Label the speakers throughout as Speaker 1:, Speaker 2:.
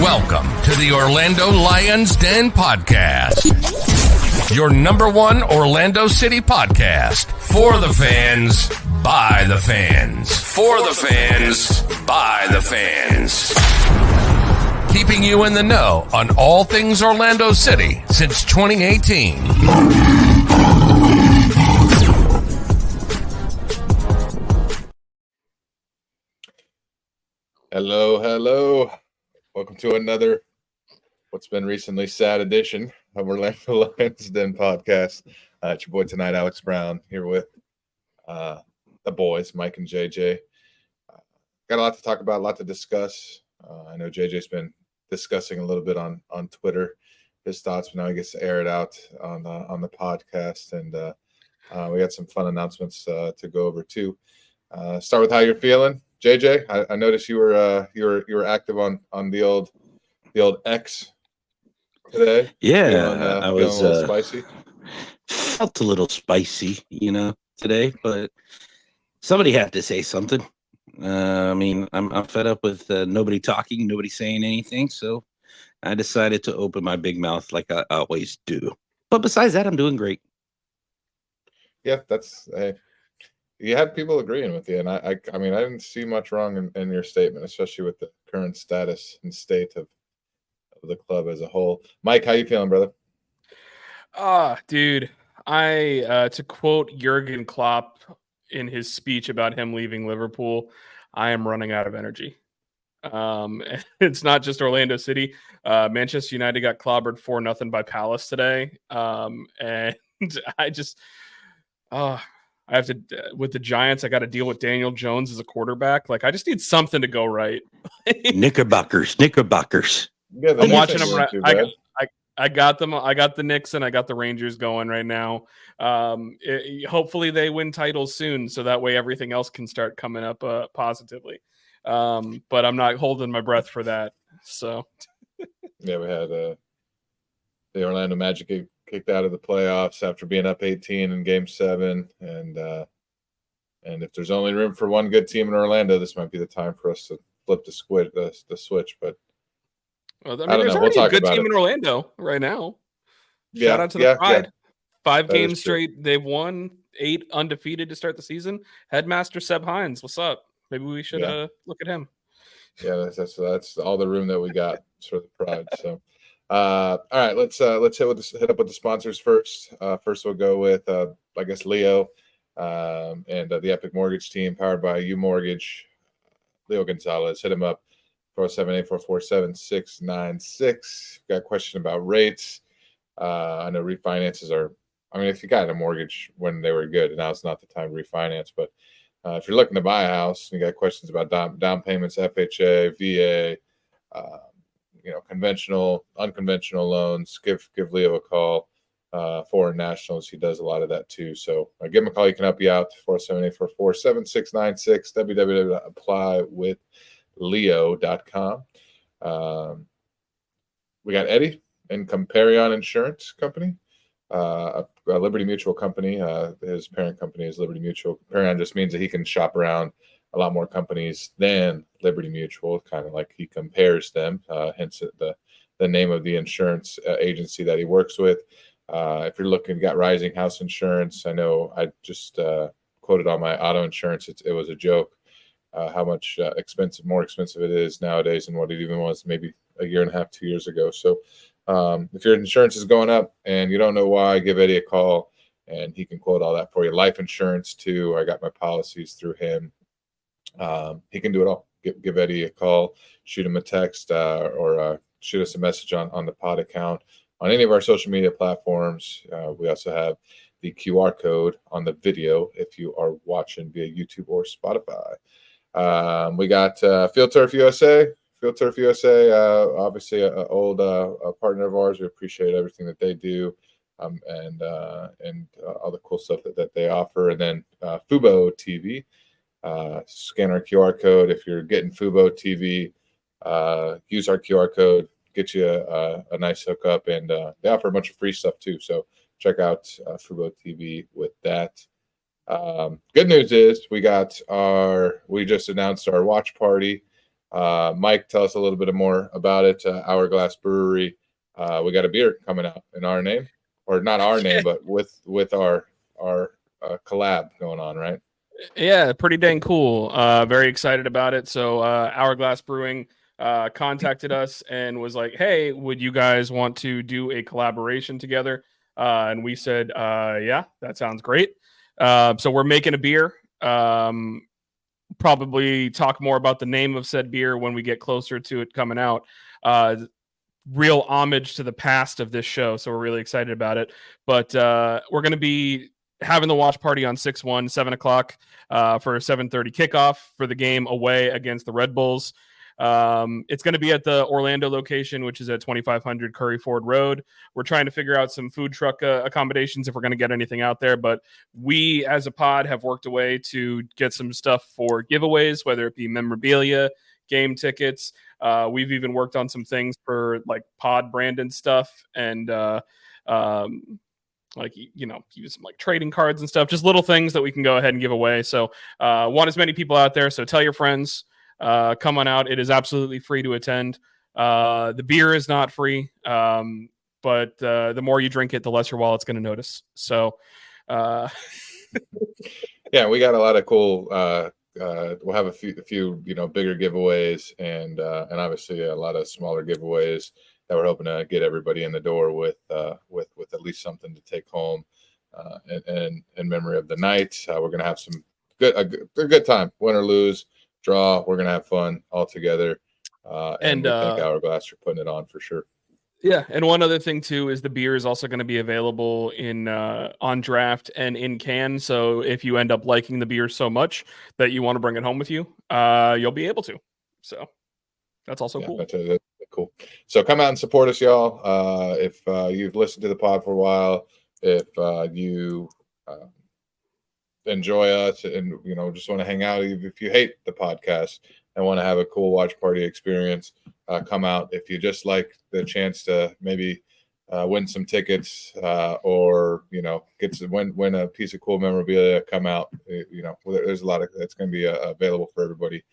Speaker 1: Welcome to the Orlando Lions Den Podcast, your number one Orlando City podcast. For the fans, by the fans. For the fans, by the fans. Keeping you in the know on all things Orlando City since 2018.
Speaker 2: Hello. Welcome to another, what's been recently sad edition of Orlando Lions Den Podcast. It's your boy tonight, Alex Brown, here with the boys, Mike and JJ. Got a lot to talk about, a lot to discuss. I know JJ's been discussing a little bit on Twitter his thoughts, but now he gets to air it out on the podcast. And we got some fun announcements to go over too. Start with how you're feeling. JJ, I noticed you were active on the old X today.
Speaker 3: Yeah, I was
Speaker 2: a little spicy.
Speaker 3: Felt a little spicy, today, but somebody had to say something. I'm fed up with nobody talking, nobody saying anything, so I decided to open my big mouth like I always do. But besides that, I'm doing great.
Speaker 2: Yeah, you had people agreeing with you, and I didn't see much wrong in your statement, especially with the current status and state of the club as a whole. Mike, how you feeling, brother?
Speaker 4: Dude, to quote Jurgen Klopp in his speech about him leaving Liverpool, I am running out of energy. It's not just Orlando City. Manchester United got clobbered 4-0 by Palace today, and I have to, with the Giants, I got to deal with Daniel Jones as a quarterback. Like, I just need something to go right.
Speaker 3: Knickerbockers.
Speaker 2: Yeah,
Speaker 4: I'm watching them. I got them. I got the Knicks and I got the Rangers going right now. Hopefully they win titles soon, so that way everything else can start coming up positively. But I'm not holding my breath for that. So,
Speaker 2: yeah, we had the Orlando Magic get kicked out of the playoffs after being up 18 in Game 7, and if there's only room for one good team in Orlando, this might be the time for us to flip the switch. But
Speaker 4: well,
Speaker 2: I don't
Speaker 4: there's
Speaker 2: know.
Speaker 4: already
Speaker 2: We'll
Speaker 4: a good
Speaker 2: talk about
Speaker 4: team
Speaker 2: it
Speaker 4: in Orlando right now.
Speaker 2: Yeah,
Speaker 4: Shout out to the Pride.
Speaker 2: Yeah.
Speaker 4: 5
Speaker 2: That
Speaker 4: games
Speaker 2: is true.
Speaker 4: straight. They've won 8 undefeated to start the season. Headmaster Seb Hines, what's up? Maybe we should look at him.
Speaker 2: Yeah, that's all the room that we got for the Pride. So, all right, let's hit up with the sponsors first. First, we'll go with Leo and the Epic Mortgage Team, powered by U Mortgage. Leo Gonzalez, hit him up 407-844-7696. Got a question about rates. I know refinances are. If you got a mortgage when they were good, now's not the time to refinance. But if you're looking to buy a house and you got questions about down payments, FHA, VA, conventional, unconventional loans, give Leo a call. Foreign nationals, he does a lot of that too. So give him a call. He can help you out. 407-844-7696. www.applywithleo.com. We got Eddie and Comparion Insurance Company. A Liberty Mutual company. His parent company is Liberty Mutual. Comparion just means that he can shop around a lot more companies than Liberty Mutual, kind of like he compares them, hence the name of the insurance agency that he works with. If you're looking, got Rising House Insurance. I know I just quoted on my auto insurance. It was a joke how much more expensive it is nowadays than what it even was maybe a year and a half, 2 years ago. So if your insurance is going up and you don't know why, give Eddie a call and he can quote all that for you. Life insurance too. I got my policies through him. He can do it all. Give Eddie a call, shoot him a text, or shoot us a message on the pod account on any of our social media platforms. We also have the QR code on the video if you are watching via YouTube or Spotify. We got Field Turf USA. Field Turf USA, obviously an old partner of ours. We appreciate everything that they do, and all the cool stuff that they offer. And then Fubo TV. Scan our QR code. If you're getting Fubo TV, use our QR code, get you a nice hookup, and they offer a bunch of free stuff too. So check out Fubo TV with that. Good news is we just announced our watch party Mike, tell us a little bit more about it. Hourglass Brewery. We got a beer coming out in our name, or not our name, but with our collab going on, right?
Speaker 4: Yeah, pretty dang cool. Very excited about it. So Hourglass Brewing contacted us and was like, "Hey, would you guys want to do a collaboration together?" And we said, "Yeah, that sounds great." So we're making a beer. Probably talk more about the name of said beer when we get closer to it coming out. Real homage to the past of this show, so we're really excited about it. But we're going to be having the watch party on 6/1, 7 o'clock for a 7:30 kickoff for the game away against the Red Bulls. It's going to be at the Orlando location, which is at 2500 Curry Ford Road. We're trying to figure out some food truck accommodations if we're going to get anything out there. But we, as a pod, have worked away to get some stuff for giveaways, whether it be memorabilia, game tickets. We've even worked on some things for like pod branded stuff and like, you know, use some like trading cards and stuff, just little things that we can go ahead and give away. So want as many people out there. So tell your friends, come on out. It is absolutely free to attend. The beer is not free, but the more you drink it, the less your wallet's going to notice. So
Speaker 2: yeah, we got a lot of cool. We'll have a few bigger giveaways and obviously a lot of smaller giveaways that we're hoping to get everybody in the door with at least something to take home in memory of the night. We're gonna have some a good time, win or lose, draw. We're gonna have fun all together, and we thank Hourglass for putting it on for sure.
Speaker 4: Yeah, and one other thing too is the beer is also going to be available in on draft and in can. So if you end up liking the beer so much that you want to bring it home with you, you'll be able to. So that's also cool.
Speaker 2: That's cool. So come out and support us, y'all. If you've listened to the pod for a while, if you enjoy us and just want to hang out, if you hate the podcast and want to have a cool watch party experience, come out. If you just like the chance to maybe win some tickets or get to win a piece of cool memorabilia, come out. There's a lot of it's going to be available for everybody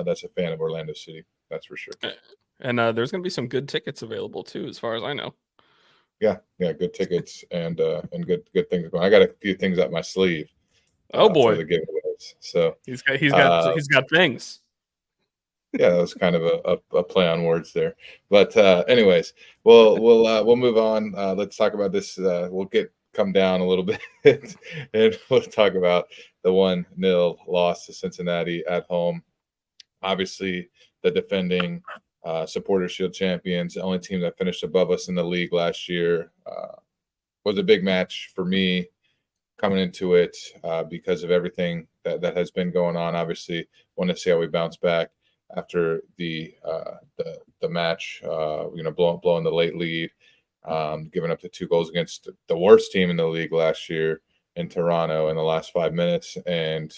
Speaker 2: that's a fan of Orlando City. That's for sure.
Speaker 4: And there's going to be some good tickets available too, as far as I know.
Speaker 2: Yeah, good tickets and good things going. I got a few things up my sleeve.
Speaker 4: Oh boy,
Speaker 2: for the giveaways. So
Speaker 4: he's got things.
Speaker 2: Yeah, that was kind of a play on words there. But anyways, we'll move on. Let's talk about this. We'll come down a little bit and we'll talk about the 1-0 loss to Cincinnati at home. Obviously, the defending Supporters Shield champions, the only team that finished above us in the league last year, was a big match for me coming into it because of everything that has been going on. Obviously, want to see how we bounce back after the match, blowing the late lead, giving up the 2 goals against the worst team in the league last year in Toronto in the last 5 minutes. And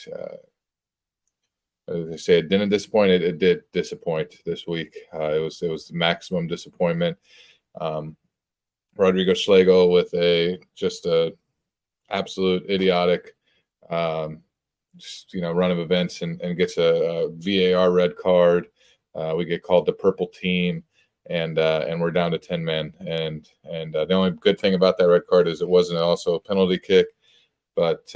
Speaker 2: as I say, it didn't disappoint. It did disappoint this week. It was maximum disappointment. Rodrigo Schlegel with just a absolute idiotic run of events and gets a VAR red card. We get called the purple team, and we're down to 10 men. And the only good thing about that red card is it wasn't also a penalty kick, but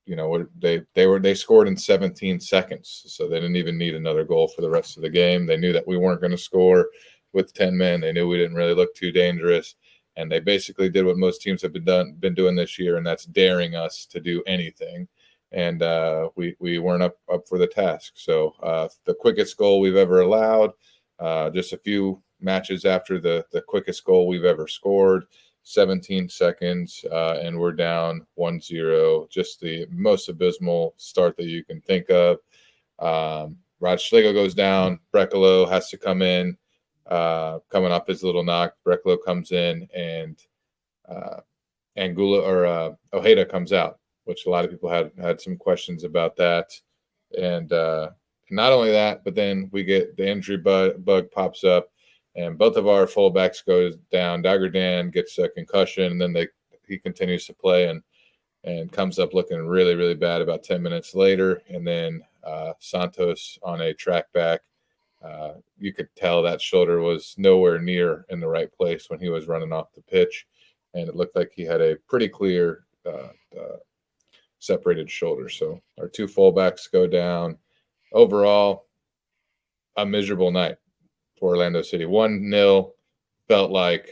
Speaker 2: they scored in 17 seconds, so they didn't even need another goal for the rest of the game. They knew that we weren't going to score with 10 men. They knew we didn't really look too dangerous, and they basically did what most teams have been doing this year, and that's daring us to do anything. And we weren't up for the task. So the quickest goal we've ever allowed, just a few matches after the quickest goal we've ever scored, 17 seconds, and we're down 1-0. Just the most abysmal start that you can think of. Rod Schlegel goes down. Brekalo has to come in, coming off his little knock. Brekalo comes in, and Ojeda comes out, which a lot of people had some questions about that. And not only that, but then we get the injury bug pops up, and both of our fullbacks goes down. Dagerdan gets a concussion, and then he continues to play and comes up looking really, really bad about 10 minutes later. And then Santos on a track back You could tell that shoulder was nowhere near in the right place when he was running off the pitch, and it looked like he had a pretty clear separated shoulder. So our two fullbacks go down. Overall, a miserable night for Orlando City. 1-0 felt like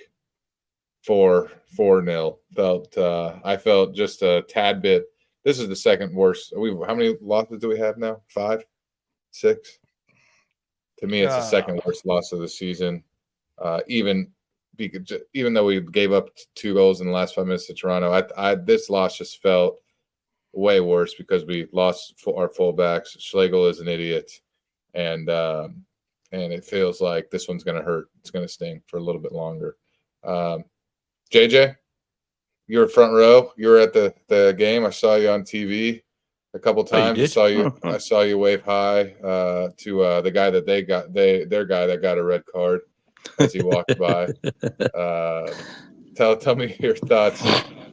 Speaker 2: 4-0. I felt just a tad bit. This is the second worst. How many losses do we have now? 5, 6. To me, it's the second worst loss of the season. Even though we gave up 2 goals in the last 5 minutes to Toronto, this loss just felt way worse because we lost our fullbacks. Schlegel is an idiot, and it feels like this one's going to hurt. It's going to sting for a little bit longer. JJ, you were front row. You were at the game. I saw you on TV a couple times. I saw you wave hi to the guy that their guy that got a red card as he walked by. Tell me your thoughts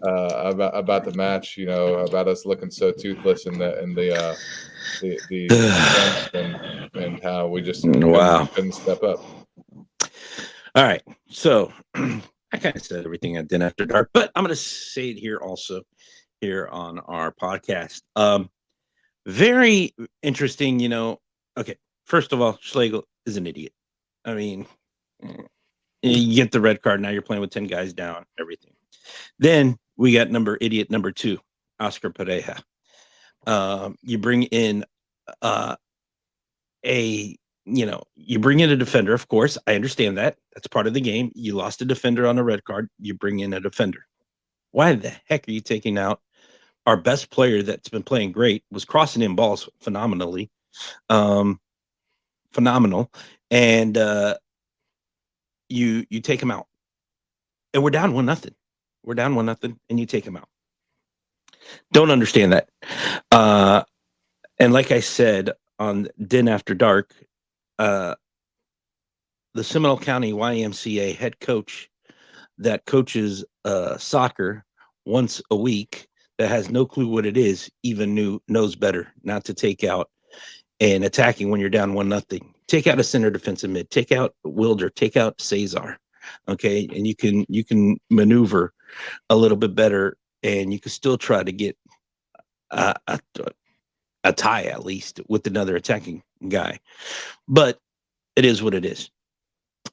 Speaker 2: about the match. About us looking so toothless in the and how we just couldn't step up.
Speaker 3: All right, so I kind of said everything I did after dark, but I'm going to say it here also here on our podcast. Very interesting, Okay, first of all, Schlegel is an idiot. I mean, you get the red card. Now you're playing with 10 guys down, everything. Then we got idiot number 2, Oscar Pereja. You bring in you bring in a defender, of course. I understand that. That's part of the game. You lost a defender on a red card. You bring in a defender. Why the heck are you taking out our best player that's been playing great, was crossing in balls phenomenally, phenomenal, and you take him out, and we're down 1-0. We're down 1-0, and you take him out. Don't understand that. And like I said on Den After Dark, the Seminole County YMCA head coach that coaches soccer once a week, that has no clue what it is, even knows better not to take out and attacking when you're down 1-0. Take out a center defensive mid, take out Wilder, take out Cesar. Okay. And you can maneuver a little bit better, and you can still try to get a tie at least with another attacking guy. But it is what it is.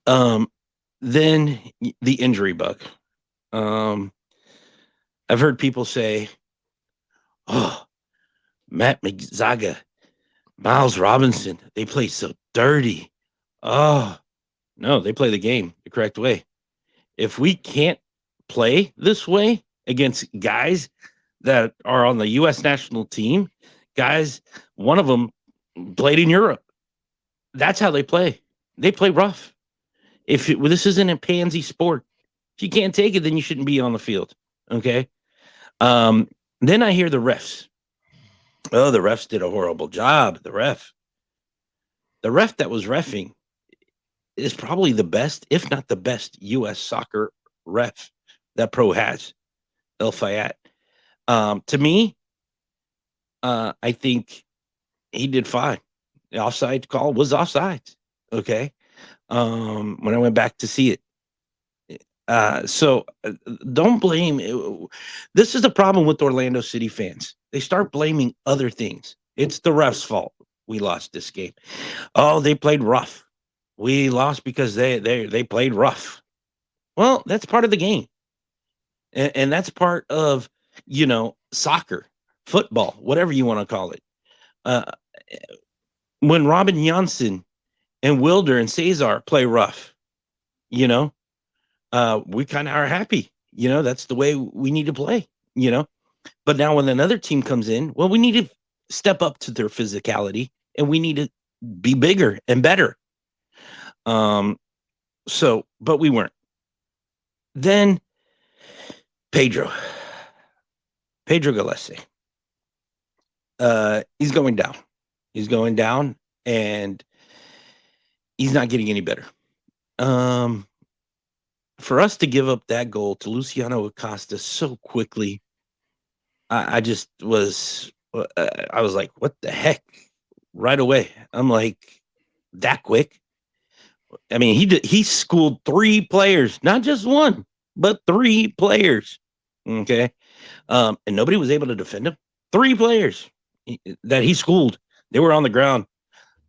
Speaker 3: Then the injury bug. I've heard people say, "Oh, Matt McZaga, Miles Robinson, they play so dirty." Oh, no, they play the game the correct way. If we can't play this way against guys that are on the U.S. national team, guys, one of them played in Europe. That's how they play. They play rough. This isn't a pansy sport. If you can't take it, then you shouldn't be on the field. Okay. Then I hear the refs. Oh, the refs did a horrible job. The ref that was reffing is probably the best, if not the best, U.S. soccer ref that pro has, El Fayad. To me, I think he did fine. The offside call was offside. Okay. When I went back to see it. So don't blame. This is the problem with Orlando City fans. They start blaming other things. It's the refs' fault. We lost this game. Oh, they played rough. We lost because they played rough. Well, that's part of the game. And that's part of, soccer, football, whatever you want to call it. When Robin Janssen and Wilder and Cesar play rough, we kind of are happy. That's the way we need to play, But now when another team comes in, well, we need to step up to their physicality, and we need to be bigger and better. But we weren't. Then Pedro Gillespie. He's going down. He's going down, and he's not getting any better. For us to give up that goal to Luciano Acosta so quickly, I was like, what the heck? Right away. I'm like, that quick. I mean, he schooled 3 players, not just one, but 3 players. Okay. And nobody was able to defend him. 3 players that he schooled. They were on the ground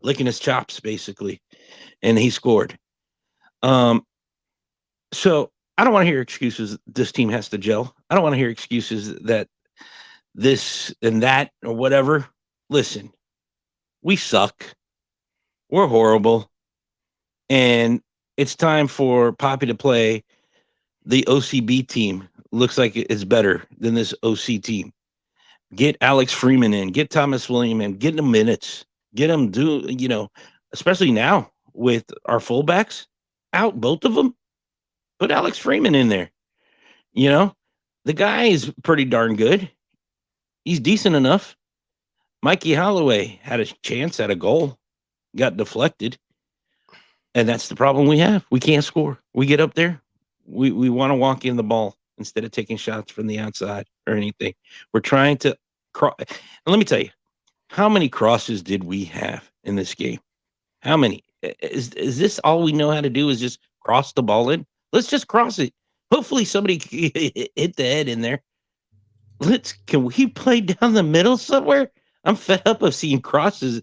Speaker 3: licking his chops, basically, and he scored. So I don't want to hear excuses. This team has to gel. I don't want to hear excuses that this and that or whatever. Listen, we suck. We're horrible. And it's time for Poppy to play the OCB team. Looks like it's better than this OC team. Get Alex Freeman in, get Thomas William in, get them minutes, get them especially now with our fullbacks out, both of them. Put Alex Freeman in there. The guy is pretty darn good. He's decent enough. Mikey Holloway had a chance at a goal, got deflected. And that's the problem we have. We can't score. We get up there. We want to walk in the ball instead of taking shots from the outside or anything. We're trying to cross. And let me tell you, how many crosses did we have in this game? How many? Is this all we know how to do is just cross the ball in? Let's just cross it. Hopefully somebody hit the head in there. Can we play down the middle somewhere? I'm fed up of seeing crosses.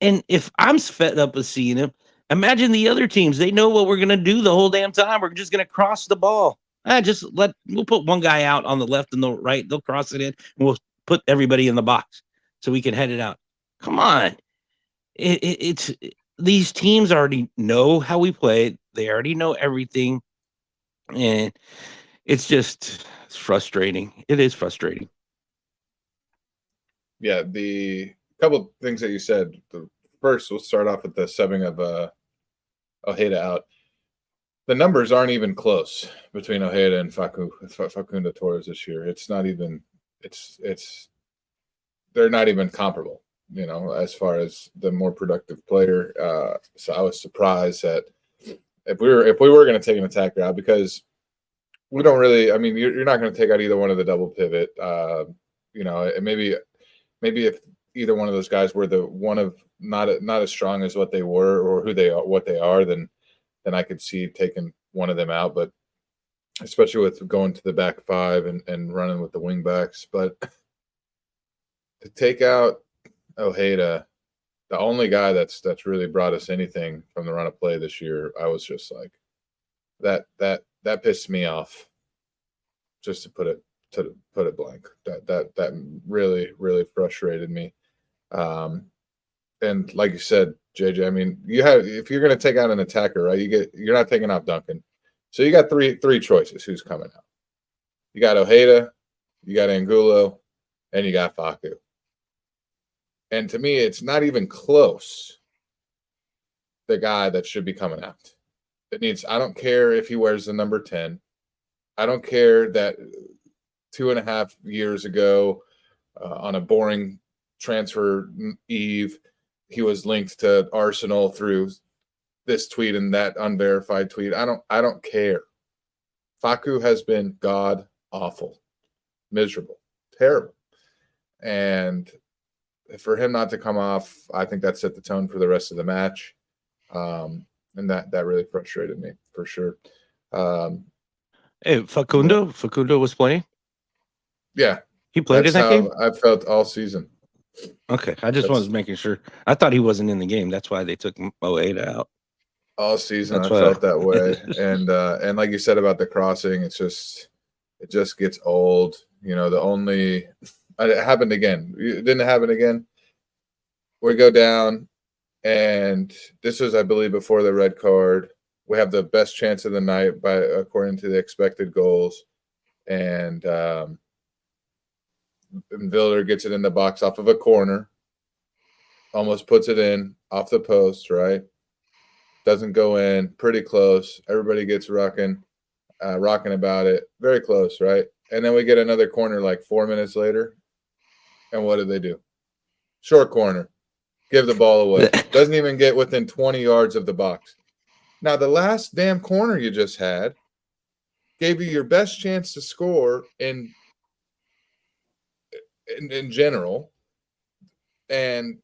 Speaker 3: And if I'm fed up of seeing them, imagine the other teams. They know what we're going to do the whole damn time. We're just going to cross the ball. We'll put one guy out on the left and the right. They'll cross it in. And we'll put everybody in the box so we can head it out. Come on. It's these teams already know how we play. They already know everything. And it's frustrating. It is frustrating.
Speaker 2: Yeah, the couple things that you said. The first, we'll start off with the subbing of Ojeda out. The numbers aren't even close between Ojeda and Facundo Torres this year. It's not even. They're not even comparable. As far as the more productive player. So I was surprised that if we were going to take an attacker out, because we don't really. I mean, you're not going to take out either one of the double pivot. Maybe if either one of those guys were the one of not as strong as what they were or what they are, then I could see taking one of them out. But especially with going to the back 5 and running with the wing backs, but to take out Ojeda, the only guy that's really brought us anything from the run of play this year, I was just like, that pissed me off. Just to put it blank, that really, really frustrated me. And like you said, JJ, I mean, if you're going to take out an attacker, right? You're not taking out Duncan, so you got three choices. Who's coming out? You got Ojeda, you got Angulo, and you got Facu. And to me, it's not even close. The guy that should be coming out. I don't care if he wears the number 10. I don't care that 2.5 years ago, on a boring transfer eve, he was linked to Arsenal through this tweet and that unverified tweet. I don't care. Facu has been god awful, miserable, terrible. And for him not to come off, I think that set the tone for the rest of the match. And that really frustrated me for sure.
Speaker 3: Hey, Facundo was playing?
Speaker 2: Yeah.
Speaker 3: He played in that game?
Speaker 2: I felt all season.
Speaker 3: Okay. I just was making sure. I thought he wasn't in the game. That's why they took Ojeda out.
Speaker 2: All season I felt that way. And like you said about the crossing, it just gets old. It happened again. It didn't happen again. We go down, and this was, I believe, before the red card. We have the best chance of the night according to the expected goals. And Vilder gets it in the box off of a corner, almost puts it in off the post, right? Doesn't go in, pretty close. Everybody gets rocking about it. Very close, right? And then we get another corner like 4 minutes later. And what do? Short corner. Give the ball away. Doesn't even get within 20 yards of the box. Now, the last damn corner you just had gave you your best chance to score in general. And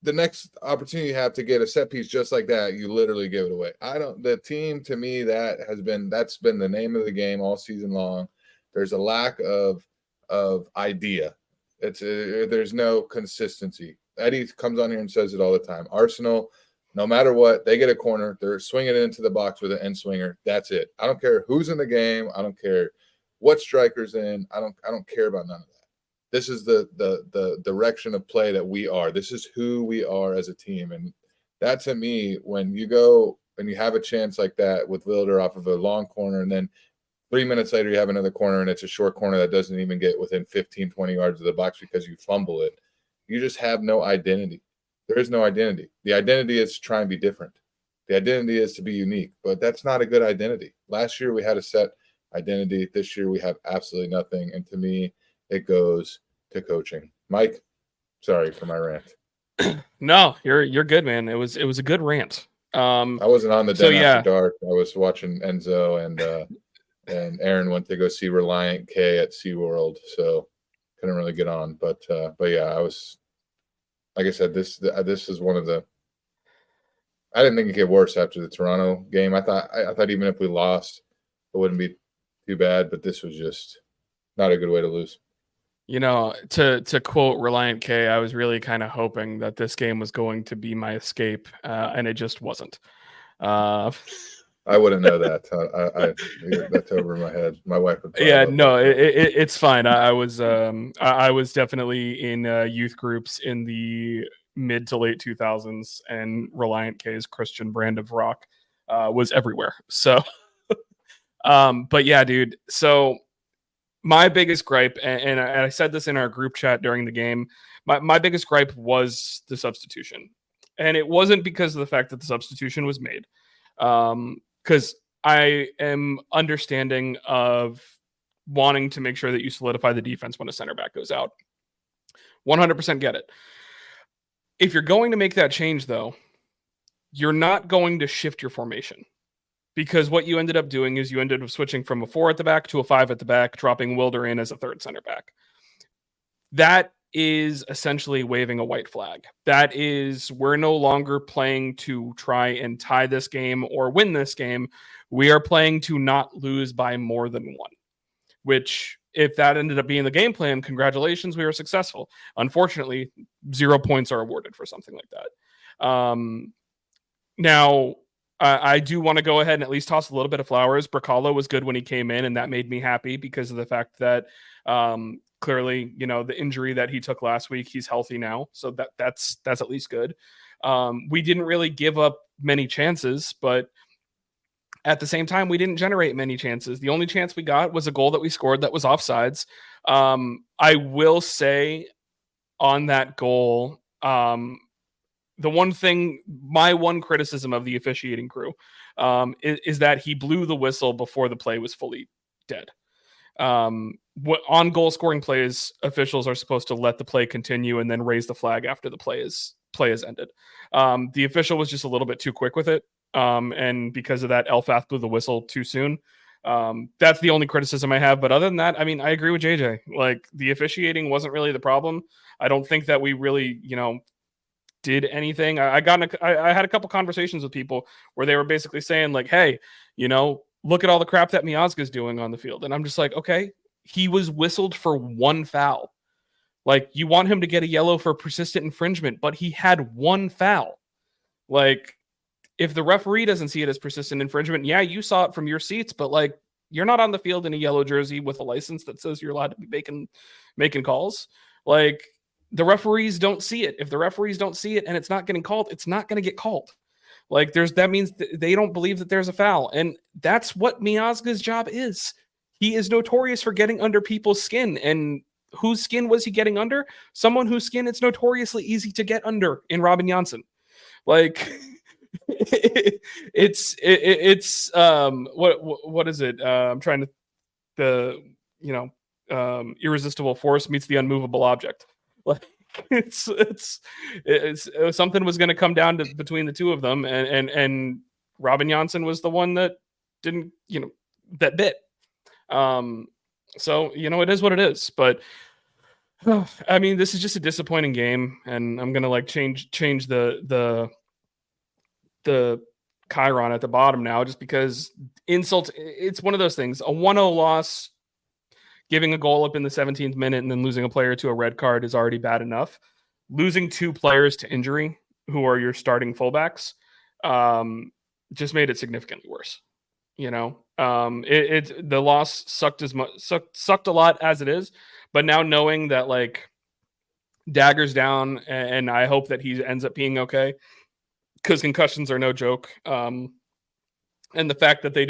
Speaker 2: the next opportunity you have to get a set piece just like that, you literally give it away. The team, to me, that's been the name of the game all season long. There's a lack of idea. There's no consistency. Eddie comes on here and says it all the time. Arsenal, no matter what, they get a corner, they're swinging it into the box with an end swinger. That's it. I don't care who's in the game. I don't care what striker's in. I don't care about none of that. This is the direction of play that we are. This is who we are as a team. And that, to me, when you go and you have a chance like that with Wilder off of a long corner, and then 3 minutes later you have another corner and it's a short corner that doesn't even get within 15, 20 yards of the box because you fumble it, you just have no identity. There is no identity. The identity is to try and be different. The identity is to be unique, but that's not a good identity. Last year we had a set identity. This year we have absolutely nothing. And to me, it goes to coaching. Mike, sorry for my rant.
Speaker 4: No, you're good, man. It was a good rant.
Speaker 2: I wasn't on the den after dark. I was watching Enzo and Aaron went to go see Reliant K at SeaWorld, so couldn't really get on. But yeah, I was, like I said, this is one of the. I didn't think it get worse after the Toronto game. I thought even if we lost, it wouldn't be too bad. But this was just not a good way to lose.
Speaker 4: You know, to quote Reliant K, I was really kind of hoping that this game was going to be my escape, and it just wasn't.
Speaker 2: I wouldn't know that. That's over my head. My wife would.
Speaker 4: Yeah, no, it's fine. I was definitely in youth groups in the mid to late 2000s, and Reliant K's Christian brand of rock was everywhere. So, but yeah, dude. So. My biggest gripe, and I said this in our group chat during the game, my biggest gripe was the substitution. And it wasn't because of the fact that the substitution was made. Because I am understanding of wanting to make sure that you solidify the defense when a center back goes out. 100% get it. If you're going to make that change, though, you're not going to shift your formation. Because what you ended up doing is you ended up switching from a 4 at the back to a 5 at the back, dropping Wilder in as a third center back. That is essentially waving a white flag. That is, we're no longer playing to try and tie this game or win this game. We are playing to not lose by more than one. Which, if that ended up being the game plan, congratulations, we were successful. Unfortunately, 0 points are awarded for something like that. Now, I do want to go ahead and at least toss a little bit of flowers. Bracalo was good when he came in, and that made me happy because of the fact that clearly, you know, the injury that he took last week, he's healthy now. So that's at least good. We didn't really give up many chances, but at the same time, we didn't generate many chances. The only chance we got was a goal that we scored that was offsides. I will say on that goal, my one criticism of the officiating crew is that he blew the whistle before the play was fully dead. On goal scoring plays, officials are supposed to let the play continue and then raise the flag after the play is ended. The official was just a little bit too quick with it. And because of that, Elfath blew the whistle too soon. That's the only criticism I have. But other than that, I mean, I agree with JJ. Like, the officiating wasn't really the problem. I don't think that we really, did anything. I had a couple conversations with people where they were basically saying like, hey, look at all the crap that Miazga's doing on the field. And I'm just like, okay, he was whistled for one foul. Like, you want him to get a yellow for persistent infringement, but he had one foul. Like, if the referee doesn't see it as persistent infringement, yeah, you saw it from your seats, but like, you're not on the field in a yellow jersey with a license that says you're allowed to be making calls. Like, the referees don't see it. If the referees don't see it and it's not getting called, it's not going to get called. Like, that means they don't believe that there's a foul. And that's what Miazga's job is. He is notorious for getting under people's skin. And whose skin was he getting under? Someone whose skin it's notoriously easy to get under in Robin Janssen. Like, it's what is it? I'm trying to, irresistible force meets the unmovable object. Like, it's something was going to come down to between the two of them, and Robin Janssen was the one that didn't, that bit. So it is what it is. But I mean, this is just a disappointing game, and I'm gonna like change the Chiron at the bottom now, just because insult. It's one of those things. A 1-0 loss, giving a goal up in the 17th minute, and then losing a player to a red card is already bad enough. Losing 2 players to injury, who are your starting fullbacks, just made it significantly worse. You know, the loss sucked sucked a lot as it is, but now knowing that like Dagger's down, and I hope that he ends up being okay, because concussions are no joke. And the fact that they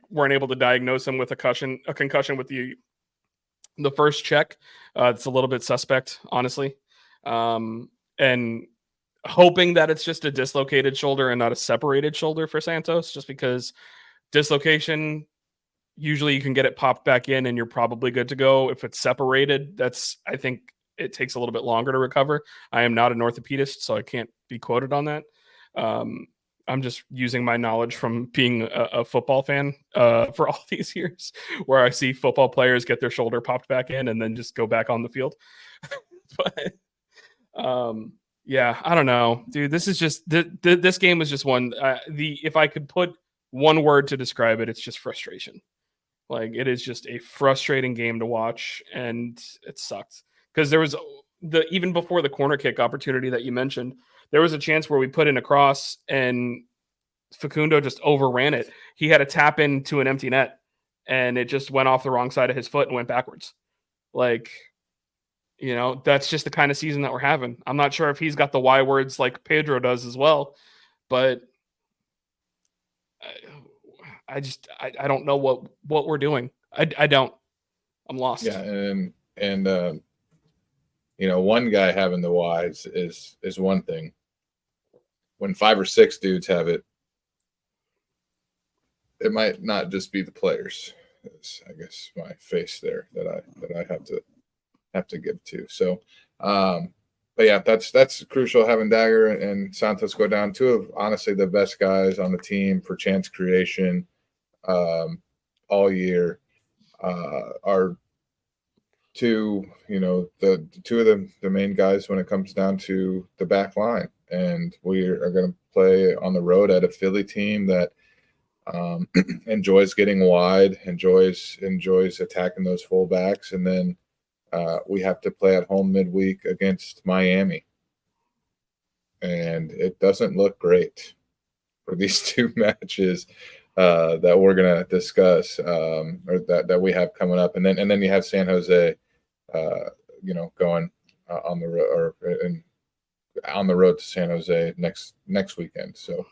Speaker 4: weren't able to diagnose him with a concussion with the first check, it's a little bit suspect, honestly. And hoping that it's just a dislocated shoulder and not a separated shoulder for Santos, just because dislocation, usually you can get it popped back in and you're probably good to go. If it's separated, I think it takes a little bit longer to recover. I am not an orthopedist, so I can't be quoted on that. I'm just using my knowledge from being a football fan for all these years, where I see football players get their shoulder popped back in and then just go back on the field. But yeah, I don't know, dude. This is just this game was just one. If I could put one word to describe it, it's just frustration. Like, it is just a frustrating game to watch, and it sucked because there was even before the corner kick opportunity that you mentioned, there was a chance where we put in a cross and Facundo just overran it. He had a tap into an empty net, and it just went off the wrong side of his foot and went backwards. Like, you know, that's just the kind of season that we're having. I'm not sure if he's got the Y words like Pedro does as well, but I don't know what we're doing. I don't. I'm lost.
Speaker 2: Yeah, and you know, one guy having the Ys is one thing. When 5 or 6 dudes have it, it might not just be the players. It's, I guess, my face there that I have to give to. So, but yeah, that's crucial, having Dagger and Santos go down. 2 of honestly the best guys on the team for chance creation all year. Are 2, you know, the 2 of the main guys when it comes down to the back line. And we are going to play on the road at a Philly team that enjoys getting wide, enjoys attacking those fullbacks, and then we have to play at home midweek against Miami, and it doesn't look great for these 2 matches that we're going to discuss, or that we have coming up, and then you have San Jose, you know, going on the road, or on the road to San Jose next weekend. So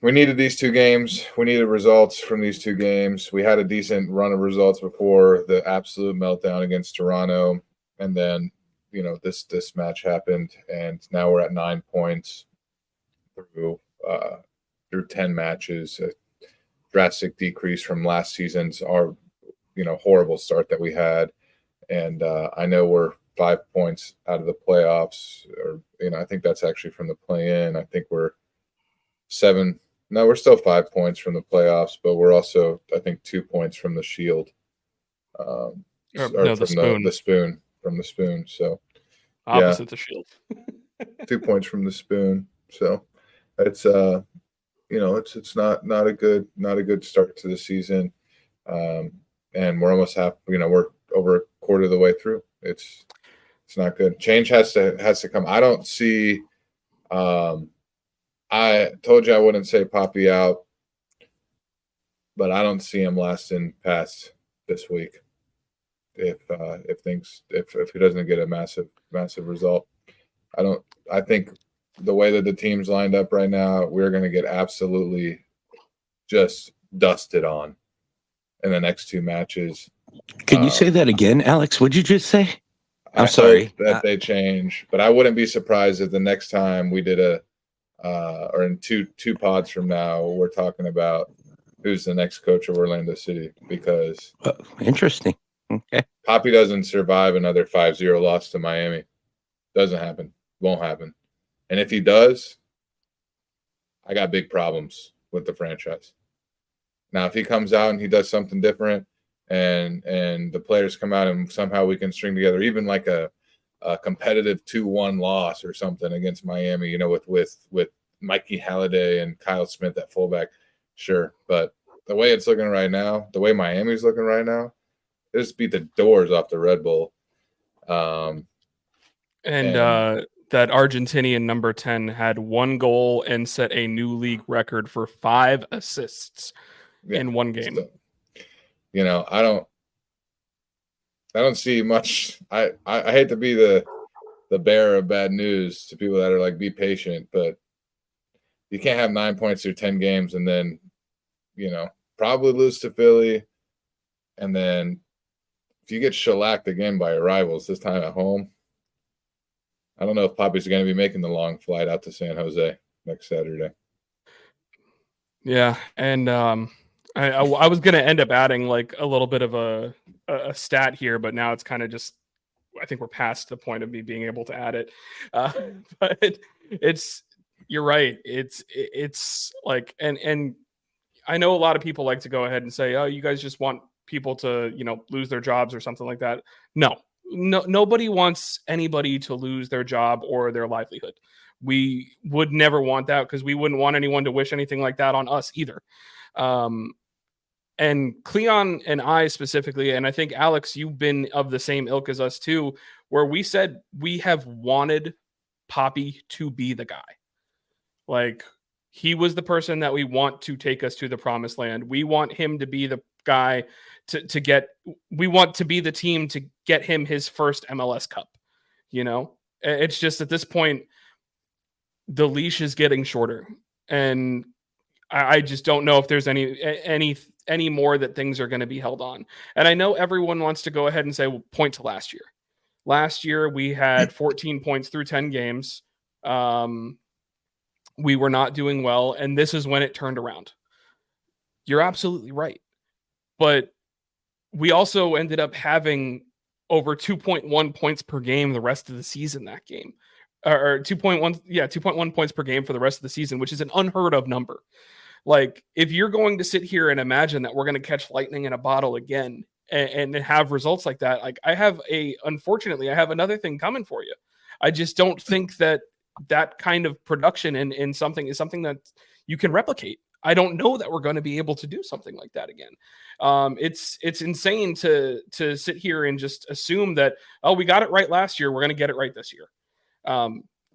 Speaker 2: we needed these 2 games. We needed results from these 2 games. We had a decent run of results before the absolute meltdown against Toronto, and then, you know, this match happened, and now we're at 9 points through 10 matches. A drastic decrease from last season's horrible start that we had, and I know we're 5 points out of the playoffs, or, you know, I think that's actually from the play-in. I think we're 7. No, we're still 5 points from the playoffs, but we're also, I think, 2 points from the Shield. From the spoon. So
Speaker 4: opposite the Shield.
Speaker 2: 2 points from the spoon. So it's you know, it's not a good start to the season. And we're almost we're over a quarter of the way through. It's not good. Change has to come. I don't see. I told you I wouldn't say Poppy out, but I don't see him lasting past this week. If he doesn't get a massive result, I think the way that the team's lined up right now, we're going to get absolutely just dusted on in the next 2 matches.
Speaker 3: Can you say that again, Alex? What'd you just say?
Speaker 2: I'm sorry that they change, but I wouldn't be surprised if the next time we did or in two pods from now, we're talking about who's the next coach of Orlando City, because
Speaker 3: interesting. Okay.
Speaker 2: Poppy doesn't survive another 5-0 loss to Miami. Doesn't happen. Won't happen. And if he does, I got big problems with the franchise. Now, if he comes out and he does something different, and the players come out and somehow we can string together even like a competitive 2-1 loss or something against Miami, you know, with Mikey Halliday and Kyle Smith at fullback, sure. But the way it's looking right now, the way Miami's looking right now, they just beat the doors off the Red Bull.
Speaker 4: That Argentinian number 10 had 1 goal and set a new league record for 5 assists in one game.
Speaker 2: So, you know, I don't see much. I hate to be the bearer of bad news to people that are like, be patient, but you can't have 9 points through 10 games and then, you know, probably lose to Philly. And then if you get shellacked again by your rivals, this time at home, I don't know if Poppy's going to be making the long flight out to San Jose next Saturday.
Speaker 4: Yeah, and I was going to end up adding like a little bit of a stat here, but now it's kind of just, I think we're past the point of me being able to add it. But you're right. It's like, and I know a lot of people like to go ahead and say, oh, you guys just want people to, you know, lose their jobs or something like that. No, nobody wants anybody to lose their job or their livelihood. We would never want that because we wouldn't want anyone to wish anything like that on us either. And Cleon and I specifically, and I think Alex, you've been of the same ilk as us too, where we said we have wanted Poppy to be the guy. Like, he was the person that we want to take us to the promised land. We want him to be the guy we want to be the team to get him his first MLS Cup. You know, it's just at this point, the leash is getting shorter, and I just don't know if there's any more that things are going to be held on. And I know everyone wants to go ahead and say, well, point to last year. Last year we had 14 points through 10 games. We were not doing well, and this is when it turned around. You're absolutely right. But we also ended up having over 2.1 points per game the rest of the season that game. Or 2.1 points per game for the rest of the season, which is an unheard of number. Like, if you're going to sit here and imagine that we're going to catch lightning in a bottle again and have results like that, like, unfortunately, I have another thing coming for you. I just don't think that kind of production in something is something that you can replicate. I don't know that we're going to be able to do something like that again. It's insane to sit here and just assume that, oh, we got it right last year, we're going to get it right this year.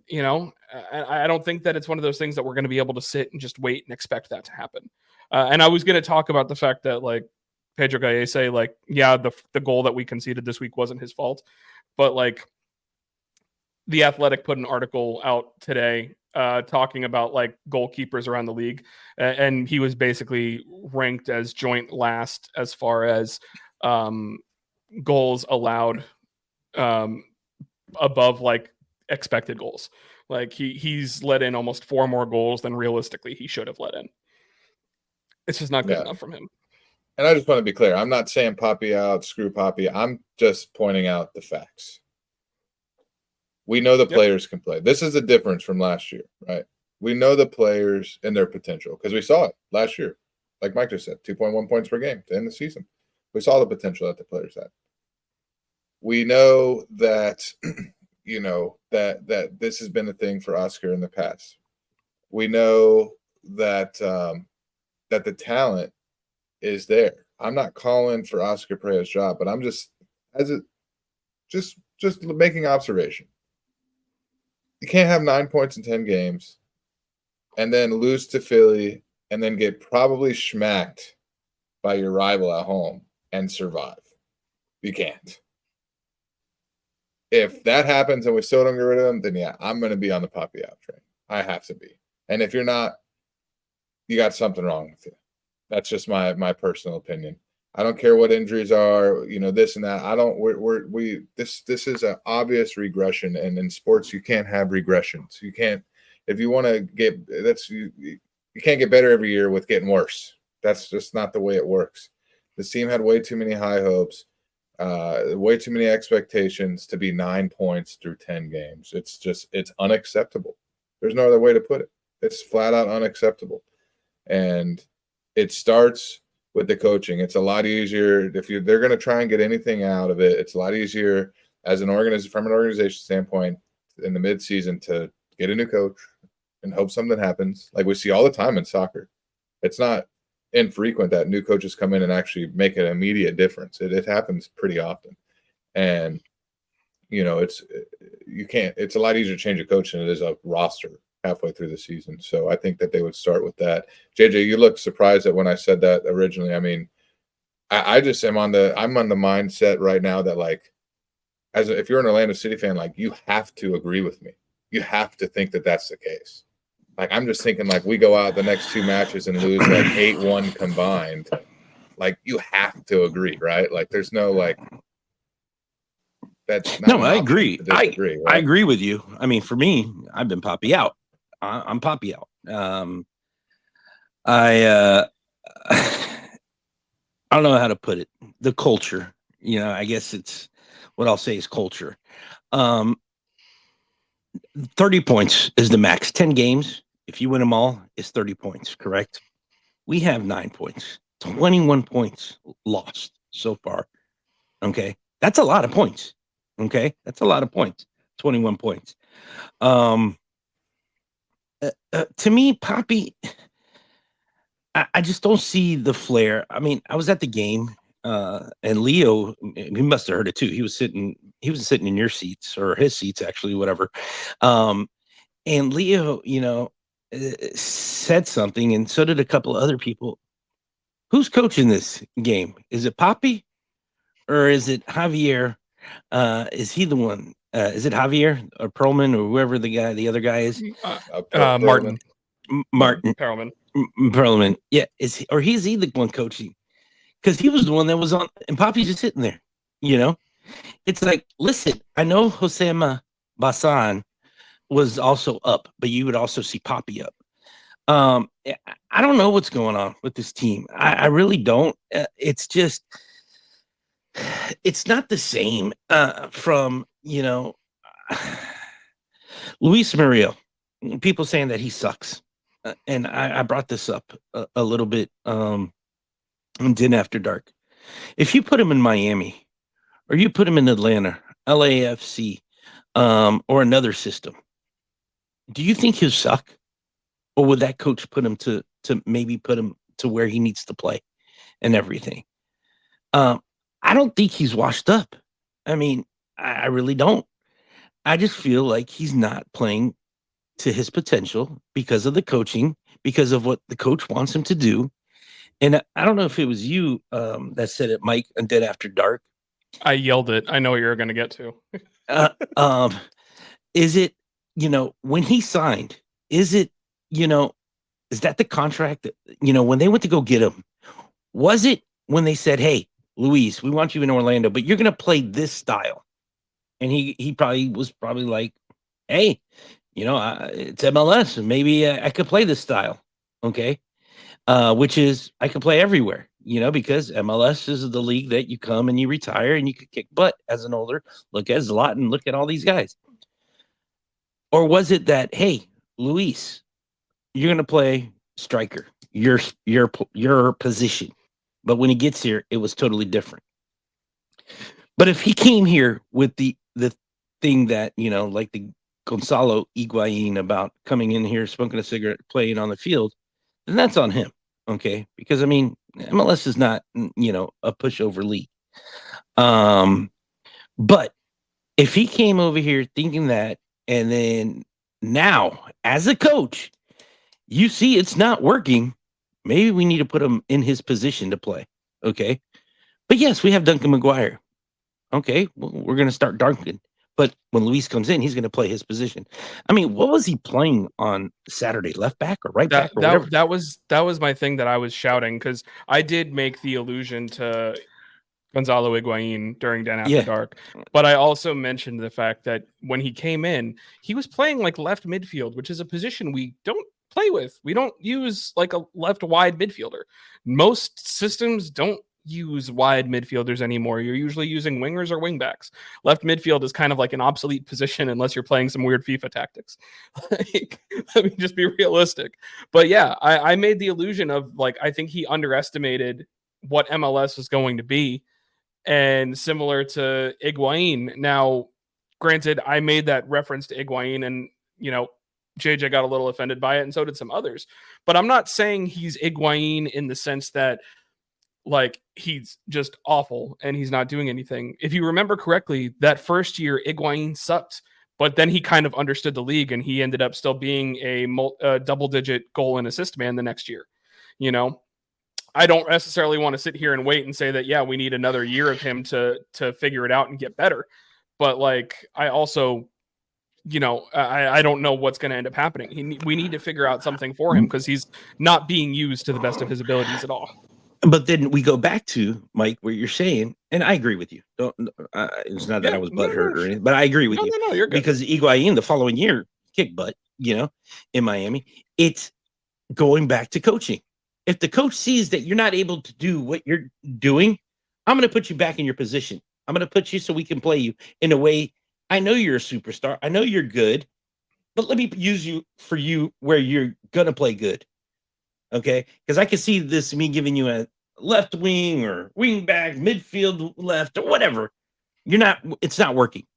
Speaker 4: You know, I don't think that it's one of those things that we're going to be able to sit and just wait and expect that to happen. And I was going to talk about the fact that, like, Pedro Gallese, like, yeah, the goal that we conceded this week wasn't his fault, but like, The Athletic put an article out today talking about like goalkeepers around the league, and he was basically ranked as joint last as far as goals allowed above like expected goals. Like, he's let in almost 4 more goals than realistically he should have let in. It's just not good enough from him.
Speaker 2: And I just want to be clear. I'm not saying Poppy out, screw Poppy. I'm just pointing out the facts. We know the players can play. This is the difference from last year, right? We know the players and their potential because we saw it last year. Like Mike just said, 2.1 points per game to end the season. We saw the potential that the players had. We know that, you know, that this has been a thing for Oscar in the past. We know that that the talent is there. I'm not calling for Oscar Pereira's job, but I'm just making observation. You can't have 9 points in 10 games and then lose to Philly and then get probably schmacked by your rival at home and survive. You can't. If that happens and we still don't get rid of them, then yeah, I'm going to be on the Poppy out train. I have to be. And if you're not, you got something wrong with you. That's just my personal opinion. I don't care what injuries are, you know, this and that. This is an obvious regression, and in sports you can't have regressions. You can't, if you want to get, you can't get better every year with getting worse. That's just not the way it works. This team had way too many high hopes, way too many expectations to be 9 points through 10 games. It's unacceptable. There's no other way to put it. It's flat out unacceptable. And it starts with the coaching. It's a lot easier if they're going to try and get anything out of it. It's a lot easier as from an organization standpoint in the midseason to get a new coach and hope something happens. Like we see all the time in soccer. It's not infrequent that new coaches come in and actually make an immediate difference. It happens pretty often. And it's a lot easier to change a coach than it is a roster halfway through the season. So I think that they would start with that. JJ, you looked surprised that when I said that originally. I mean, I just I'm on the mindset right now that like, if you're an Orlando City fan, like you have to agree with me. You have to think that that's the case. Like I'm just thinking like we go out the next 2 matches and lose like 8-1 combined. Like you have to agree, right? Like there's no like that's not
Speaker 3: no. I agree.
Speaker 2: Right?
Speaker 3: I agree with you. I mean, for me, I've been Poppy out. I'm Poppy out. I don't know how to put it. The culture, I guess it's what I'll say is culture. 30 points is the max. 10 games, if you win them all, is 30 points, correct? We have 9 points. 21 points lost so far. Okay? That's a lot of points. Okay? That's a lot of points. 21 points. To me, Poppy, I just don't see the flair. I mean, I was at the game, and Leo, he must have heard it too. He was sitting in your seats or his seats, actually, whatever. And Leo, said something, and so did a couple of other people. Who's coaching this game? Is it Poppy or is it Javier? Is he the one? Is it Javier or Perlman or whoever the other guy is?
Speaker 4: Martin.
Speaker 3: Martin
Speaker 4: Perlman.
Speaker 3: Perlman. Yeah, is he the one coaching? Because he was the one that was on, and Poppy's just sitting there. It's like, listen, I know Josema Basan was also up, but you would also see Poppy up. I don't know what's going on with this team. I really don't. It's just, it's not the same from, Luis Murillo. People saying that he sucks. And I brought this up a little bit on Din After Dark. If you put him in Miami or you put him in Atlanta, LAFC, or another system, do you think he'll suck? Or would that coach put him to maybe put him to where he needs to play and everything? I don't think he's washed up. I mean, I really don't. I just feel like he's not playing to his potential because of the coaching, because of what the coach wants him to do. And I don't know if it was you that said it, Mike, on Dead After Dark.
Speaker 4: I yelled it. I know what you're going to get to.
Speaker 3: Is it, when he signed, is it, is that the contract that, when they went to go get him, was it when they said, hey, Luis, we want you in Orlando, but you're going to play this style? And he was probably like, hey, it's MLS, and maybe I could play this style. Okay. Which is I can play everywhere, because MLS is the league that you come and you retire and you could kick butt as an older. Look at Zlatan, look at all these guys. Or was it that, hey, Luis, you're going to play striker, your position. But when he gets here, it was totally different. But if he came here with the thing that, like the Gonzalo Higuain about coming in here, smoking a cigarette, playing on the field, then that's on him. Okay. Because I mean, MLS is not, a pushover league. But if he came over here thinking that, and then now as a coach, you see it's not working, maybe we need to put him in his position to play. Okay. But yes, we have Duncan McGuire. Okay. Well, we're going to start Duncan. But when Luis comes in, he's going to play his position. I mean, what was he playing on Saturday? Left back or right back or whatever?
Speaker 4: That was my thing that I was shouting, because I did make the allusion to Gonzalo Higuain during Dan After Dark. But I also mentioned the fact that when he came in, he was playing like left midfield, which is a position we don't play with. We don't use like a left wide midfielder. Most systems don't use wide midfielders anymore. You're usually using wingers or wingbacks. Left midfield is kind of like an obsolete position unless you're playing some weird FIFA tactics. Let me just be realistic. But yeah, I made the illusion of like, I think he underestimated what MLS is going to be. And similar to Higuain. Now, granted, I made that reference to Higuain, and JJ got a little offended by it, and so did some others. But I'm not saying he's Higuain in the sense that like he's just awful and he's not doing anything. If you remember correctly, that first year Higuain sucked, but then he kind of understood the league and he ended up still being a double-digit goal and assist man the next year. I don't necessarily want to sit here and wait and say that, yeah, we need another year of him to figure it out and get better. But like, I also, I don't know what's going to end up happening. We need to figure out something for him because he's not being used to the best of his abilities at all.
Speaker 3: But then we go back to Mike, where you're saying, and I agree with you. It's not that I was butthurt or anything, but I agree with you.
Speaker 4: No, you're good.
Speaker 3: Because Higuain the following year kicked butt, in Miami. It's going back to coaching. If the coach sees that you're not able to do what you're doing, I'm going to put you back in your position. I'm going to put you so we can play you in a way. I know you're a superstar. I know you're good, but let me use you for you where you're going to play good. Okay? Because I can see this, me giving you a left wing or wing back, midfield left or whatever. It's not working.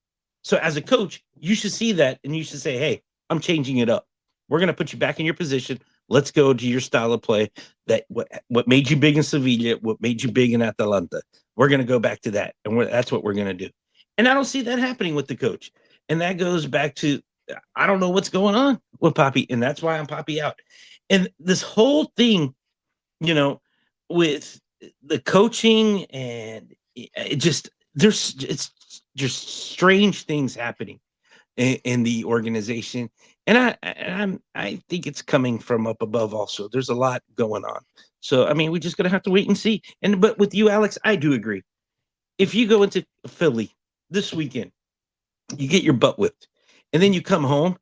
Speaker 3: So as a coach, you should see that and you should say, hey, I'm changing it up. We're going to put you back in your position. Let's go to your style of play. That what made you big in Sevilla, what made you big in Atalanta. We're going to go back to that, and that's what we're going to do. And I don't see that happening with the coach. And that goes back to I don't know what's going on with Poppy, and that's why I'm Poppy out. And this whole thing, with the coaching and it's just strange things happening in the organization. And I think it's coming from up above also. There's a lot going on. So, I mean, we're just going to have to wait and see. But with you, Alex, I do agree. If you go into Philly this weekend, you get your butt whipped, and then you come home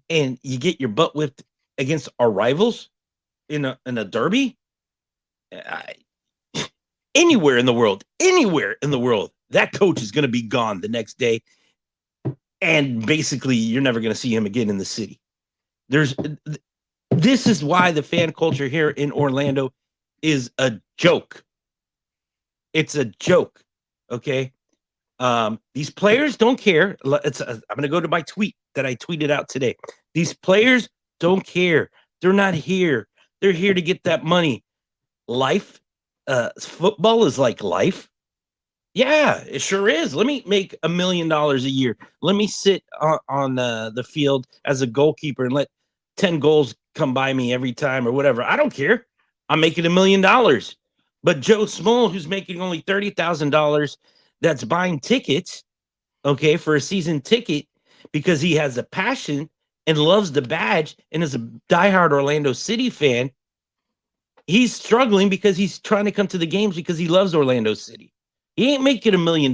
Speaker 3: and you get your butt whipped against our rivals in a derby, anywhere in the world, that coach is going to be gone the next day. And basically, you're never going to see him again in the city. This is why the fan culture here in Orlando is a joke. It's a joke. Okay. These players don't care. I'm going to go to my tweet that I tweeted out today. These players don't care. They're not here. They're here to get that money. Life, football is like life. Yeah, it sure is. Let me make $1 million a year. Let me sit on the field as a goalkeeper and let 10 goals come by me every time or whatever. I don't care. I'm making $1 million. But Joe Small, who's making only $30,000, that's buying tickets, okay, for a season ticket because he has a passion and loves the badge and is a diehard Orlando City fan. He's struggling because he's trying to come to the games because he loves Orlando City. He ain't making $1 million.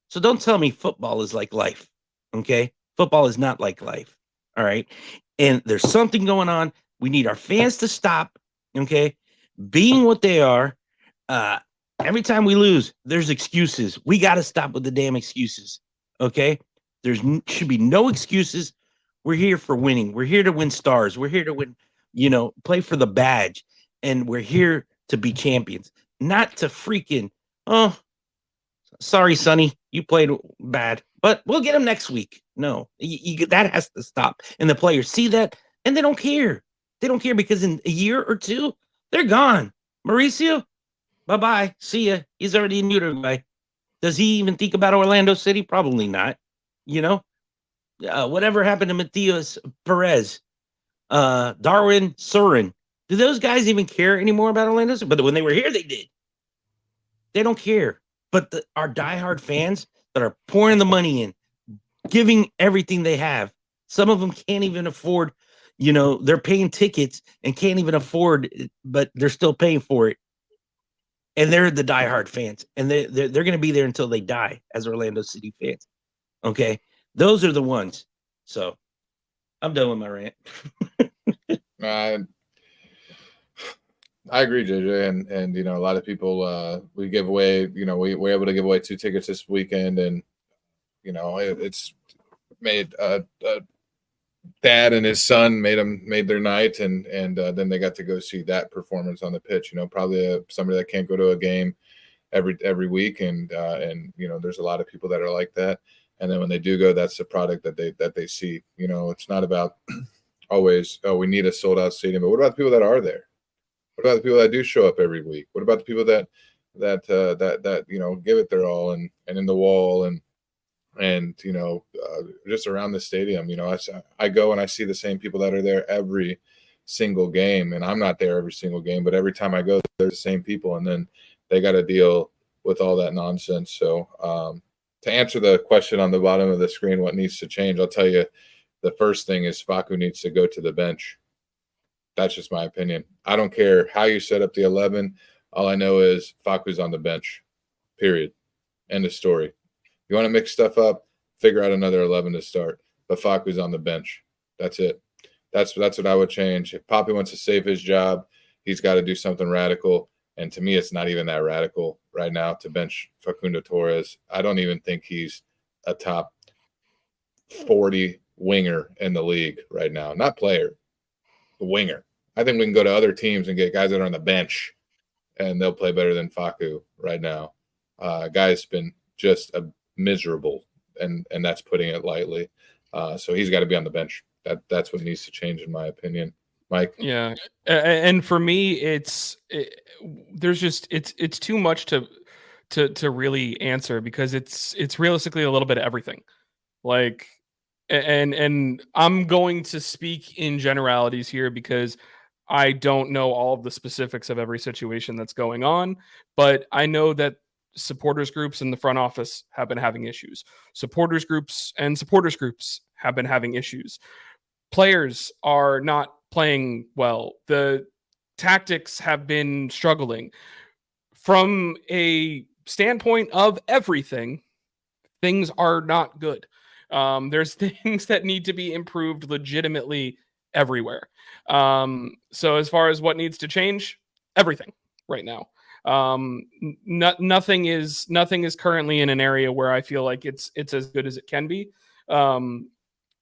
Speaker 3: So don't tell me football is like life. Okay. Football is not like life. All right. And there's something going on. We need our fans to stop. Okay. Being what they are. Every time we lose, there's excuses. We got to stop with the damn excuses. Okay. Should be no excuses. We're here for winning. We're here to win stars. We're here to win, play for the badge. And we're here to be champions, not to freaking, oh, sorry, Sonny, you played bad, but we'll get him next week. No, that has to stop. And the players see that, and they don't care. They don't care because in a year or two, they're gone. Mauricio, bye-bye. See ya. He's already in Uruguay. Does he even think about Orlando City? Probably not. Whatever happened to Matias Perez, Darwin Surin? Do those guys even care anymore about Orlando City? But when they were here, they did. They don't care. But our diehard fans that are pouring the money in, giving everything they have, some of them can't even afford, they're paying tickets and can't even afford it, but they're still paying for it. And they're the diehard fans. And they're going to be there until they die as Orlando City fans. Okay? Those are the ones. So I'm done with my rant.
Speaker 2: I agree, JJ, and a lot of people we give away. We're able to give away 2 tickets this weekend, and it's made a dad and his son made their night, and then they got to go see that performance on the pitch. Probably somebody that can't go to a game every week, and there's a lot of people that are like that. And then when they do go, that's the product that they see. It's not about always, we need a sold out stadium, but what about the people that are there? What about the people that do show up every week? What about the people that give it their all and in the wall and just around the stadium? I go and I see the same people that are there every single game, and I'm not there every single game, but every time I go, there's the same people, and then they got to deal with all that nonsense. So to answer the question on the bottom of the screen, what needs to change, I'll tell you, the first thing is Facu needs to go to the bench. That's just my opinion. I don't care how you set up the 11. All I know is Facu's on the bench, period. End of story. You want to mix stuff up, figure out another 11 to start. But Facu's on the bench. That's it. That's what I would change. If Poppy wants to save his job, he's got to do something radical. And to me, it's not even that radical right now to bench Facundo Torres. I don't even think he's a top 40 winger in the league right now. Not player, the winger. I think we can go to other teams and get guys that are on the bench, and they'll play better than Facu right now. Guy's been just miserable, and that's putting it lightly. So he's got to be on the bench. That's what needs to change, in my opinion. Mike?
Speaker 4: Yeah, and for me, it's too much to really answer, because it's realistically a little bit of everything. Like, and I'm going to speak in generalities here because I don't know all of the specifics of every situation that's going on, but I know that supporters groups in the front office have been having issues. Supporters groups have been having issues. Players are not playing well. The tactics have been struggling. From a standpoint of everything, things are not good. There's things that need to be improved legitimately everywhere. So as far as what needs to change, everything right now. Nothing is currently in an area where I feel like it's as good as it can be.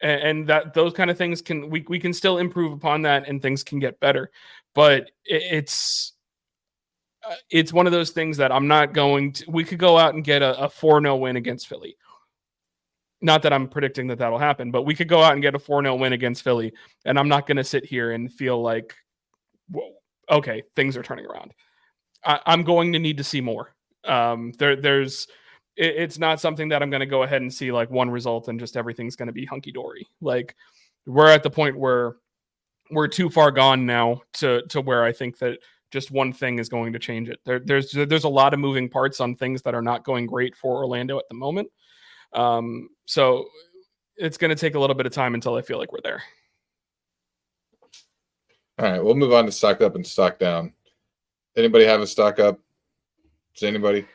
Speaker 4: And that those kind of things we can still improve upon that, and things can get better. But it's one of those things that I'm not going to. We could go out and get a 4-0 win against Philly. Not that I'm predicting that that'll happen, but we could go out and get a 4-0 win against Philly, and I'm not going to sit here and feel like, whoa, okay, things are turning around. I'm going to need to see more. It's not something that I'm going to go ahead and see like one result and just everything's going to be hunky dory. Like, we're at the point where we're too far gone now to where I think that just one thing is going to change it. There's a lot of moving parts on things that are not going great for Orlando at the moment. So it's going to take a little bit of time until I feel like we're there.
Speaker 2: All right, we'll move on to stock up and stock down. Anybody have a stock up? Does anybody?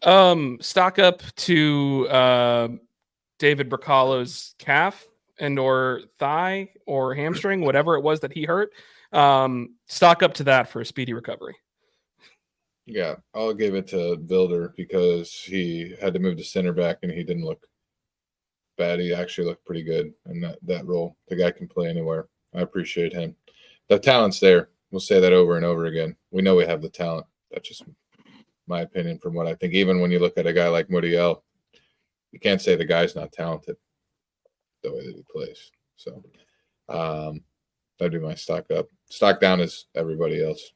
Speaker 4: Stock up to David Bracalo's calf and or thigh or hamstring, whatever it was that he hurt. Stock up to that for a speedy recovery.
Speaker 2: Yeah, I'll give it to Vilder because he had to move to center back and he didn't look bad. He actually looked pretty good in that role. The guy can play anywhere. I appreciate him. The talent's there. We'll say that over and over again. We know we have the talent. That's just my opinion from what I think. Even when you look at a guy like Muriel, you can't say the guy's not talented the way that he plays. So that'd be my stock up. Stock down is everybody else.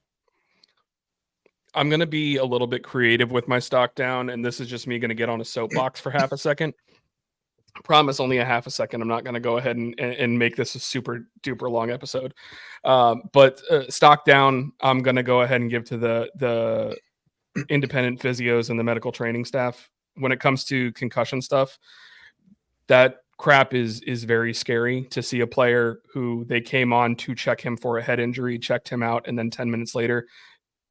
Speaker 4: I'm going to be a little bit creative with my stock down, and this is just me going to get on a soapbox for half a second. I promise only a half a second. I'm not going to go ahead and make this a super duper long episode. But stock down, I'm going to go ahead and give to the independent physios and the medical training staff. When it comes to concussion stuff, that crap is very scary to see a player who they came on to check him for a head injury, checked him out, and then 10 minutes later,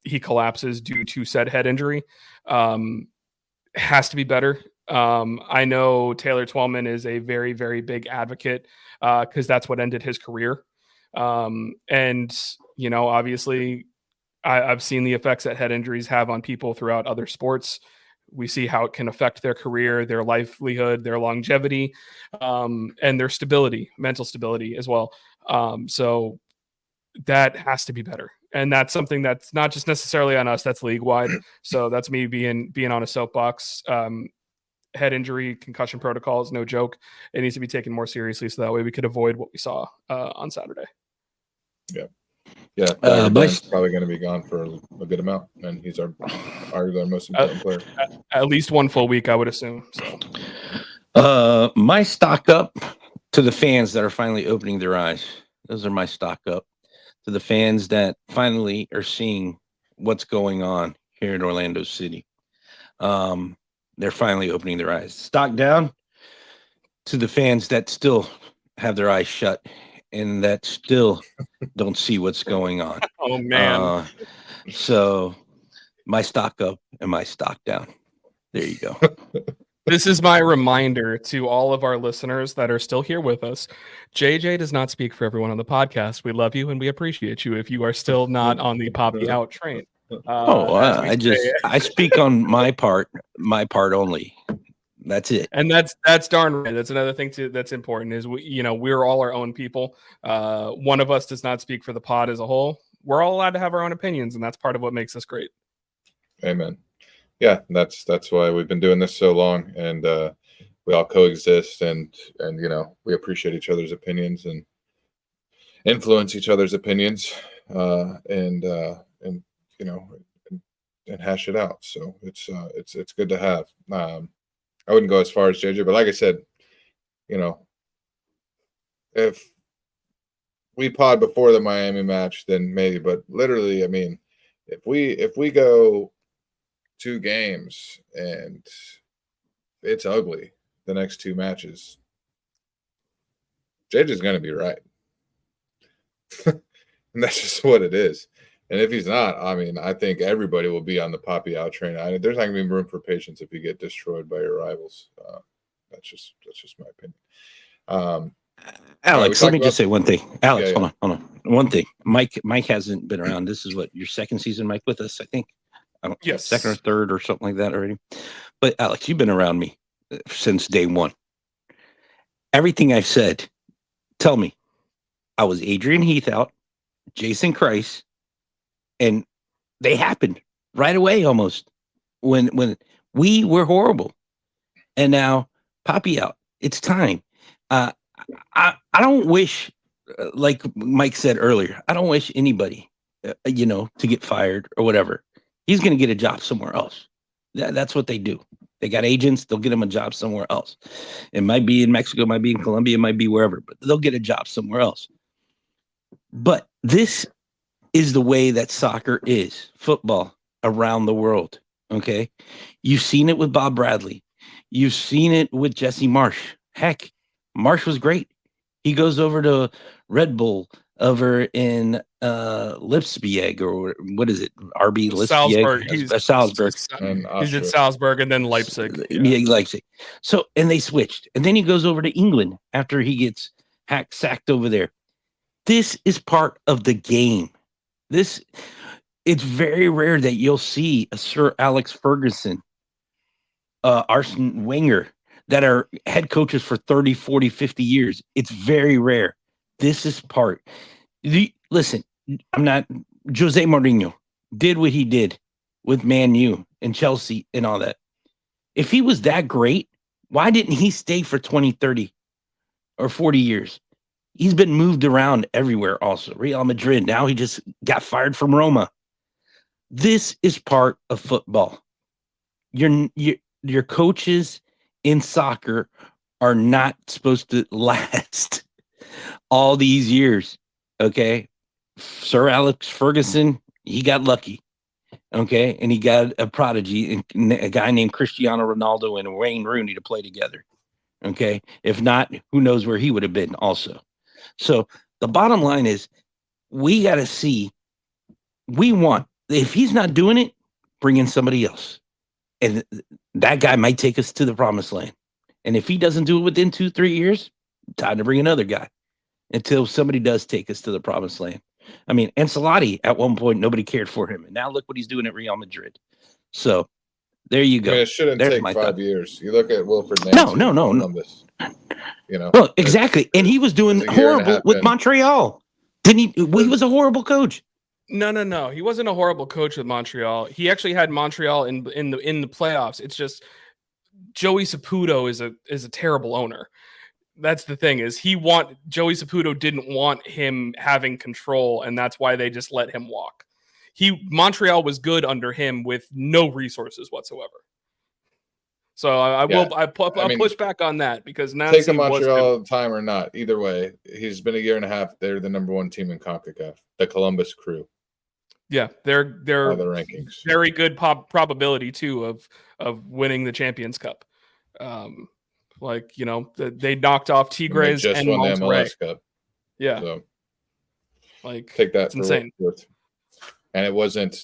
Speaker 4: he collapses due to said head injury. Has to be better. I know Taylor Twellman is a very, very big advocate because that's what ended his career. And, obviously I've seen the effects that head injuries have on people throughout other sports. We see how it can affect their career, their livelihood, their longevity, and their stability, mental stability as well. So that has to be better. And that's something that's not just necessarily on us, that's league wide. So that's me being on a soapbox. Head injury, concussion protocol is no joke. It needs to be taken more seriously so that way we could avoid what we saw on Saturday.
Speaker 2: Yeah, Dan's probably going to be gone for a good amount, and he's our most important player.
Speaker 4: At least one full week, I would assume. So,
Speaker 3: my stock up to the fans that are finally opening their eyes. Those are my stock up to the fans that finally are seeing what's going on here in Orlando City. They're finally opening their eyes. Stock down to the fans that still have their eyes shut and that still don't see what's going on.
Speaker 4: Oh, man.
Speaker 3: So my stock up and my stock down. There you go.
Speaker 4: This is my reminder to all of our listeners that are still here with us. JJ does not speak for everyone on the podcast. We love you and we appreciate you if you are still not on the Poppy Out train.
Speaker 3: I speak on my part only. That's it.
Speaker 4: And that's darn right. That's another thing too that's important is we're all our own people. One of us does not speak for the pod as a whole. We're all allowed to have our own opinions, and that's part of what makes us great.
Speaker 2: Amen. Yeah, that's why we've been doing this so long, and we all coexist, and we appreciate each other's opinions and influence each other's opinions, and hash it out. So it's good to have. I wouldn't go as far as JJ, but like I said, if we pod before the Miami match, then maybe. But literally, I mean, if we go 2 games and it's ugly the next 2 matches, JJ's going to be right. And that's just what it is. And if he's not, I mean, I think everybody will be on the Poppy Out train. There's not going to be room for patience if you get destroyed by your rivals. That's just my opinion.
Speaker 3: Alex, let me just say one thing. Alex, hold on. One thing. Mike hasn't been around. This is what, your second season, Mike, with us, I think.
Speaker 4: Yes.
Speaker 3: Second or third or something like that already. But Alex, you've been around me since day one. Everything I've said, tell me, I was Adrian Heath out, Jason Christ, and they happened right away almost when we were horrible. And now Poppy out. It's time. I don't wish, like Mike said earlier, I don't wish anybody, to get fired or whatever. He's going to get a job somewhere else. That's what they do. They got agents. They'll get him a job somewhere else. It might be in Mexico, it might be in Colombia, it might be wherever, but they'll get a job somewhere else. But this is the way that soccer is, football around the world. Okay. You've seen it with Bob Bradley. You've seen it with Jesse Marsh. Heck, Marsh was great. He goes over to Red Bull over in Lipsbieg, or what is it? RB Lipsbieg? Salzburg.
Speaker 4: He's at Salzburg and then Leipzig.
Speaker 3: Yeah, Leipzig. So, and they switched. And then he goes over to England after he gets sacked over there. This is part of the game. It's very rare that you'll see a Sir Alex Ferguson, Arsene Wenger, that are head coaches for 30, 40, 50 years. It's very rare. This is part. Listen, I'm not. Jose Mourinho did what he did with Man U and Chelsea and all that. If he was that great, why didn't he stay for 20, 30 or 40 years? He's been moved around everywhere also. Real Madrid. Now he just got fired from Roma. This is part of football. Your coaches in soccer are not supposed to last all these years. Okay. Sir Alex Ferguson, he got lucky. Okay. And he got a prodigy, a guy named Cristiano Ronaldo and Wayne Rooney to play together. Okay. If not, who knows where he would have been also. So the bottom line is we got to see, if he's not doing it, bring in somebody else. And that guy might take us to the promised land. And if he doesn't do it within 2-3 years, time to bring another guy until somebody does take us to the promised land. I mean, Ancelotti, at one point, nobody cared for him. And now look what he's doing at Real Madrid. So There you
Speaker 2: I
Speaker 3: go.
Speaker 2: mean, it shouldn't
Speaker 3: There's
Speaker 2: take
Speaker 3: my
Speaker 2: 5
Speaker 3: thought.
Speaker 2: years. You look at Wilfred Nancy
Speaker 3: No.
Speaker 2: Columbus.
Speaker 3: Well, exactly. And he was doing
Speaker 2: it's a year and a
Speaker 3: horrible
Speaker 2: half
Speaker 3: with
Speaker 2: in.
Speaker 3: Montreal. Didn't he? Well, he was a horrible coach.
Speaker 4: No. He wasn't a horrible coach with Montreal. He actually had Montreal in the playoffs. It's just Joey Saputo is a terrible owner. That's the thing is Joey Saputo didn't want him having control, and that's why they just let him walk. Montreal was good under him with no resources whatsoever. So I'll push back on that because Nancy
Speaker 2: take a Montreal time or not. Either way, he's been a year and a half. They're the number 1 team in CONCACAF, the Columbus Crew.
Speaker 4: Yeah, they're
Speaker 2: the rankings.
Speaker 4: Very good probability too of winning the Champions Cup. They knocked off Tigres
Speaker 2: and
Speaker 4: just
Speaker 2: won
Speaker 4: Monterrey.
Speaker 2: the MLS Cup.
Speaker 4: Yeah,
Speaker 2: so
Speaker 4: take
Speaker 2: that
Speaker 4: it's
Speaker 2: for
Speaker 4: insane.
Speaker 2: And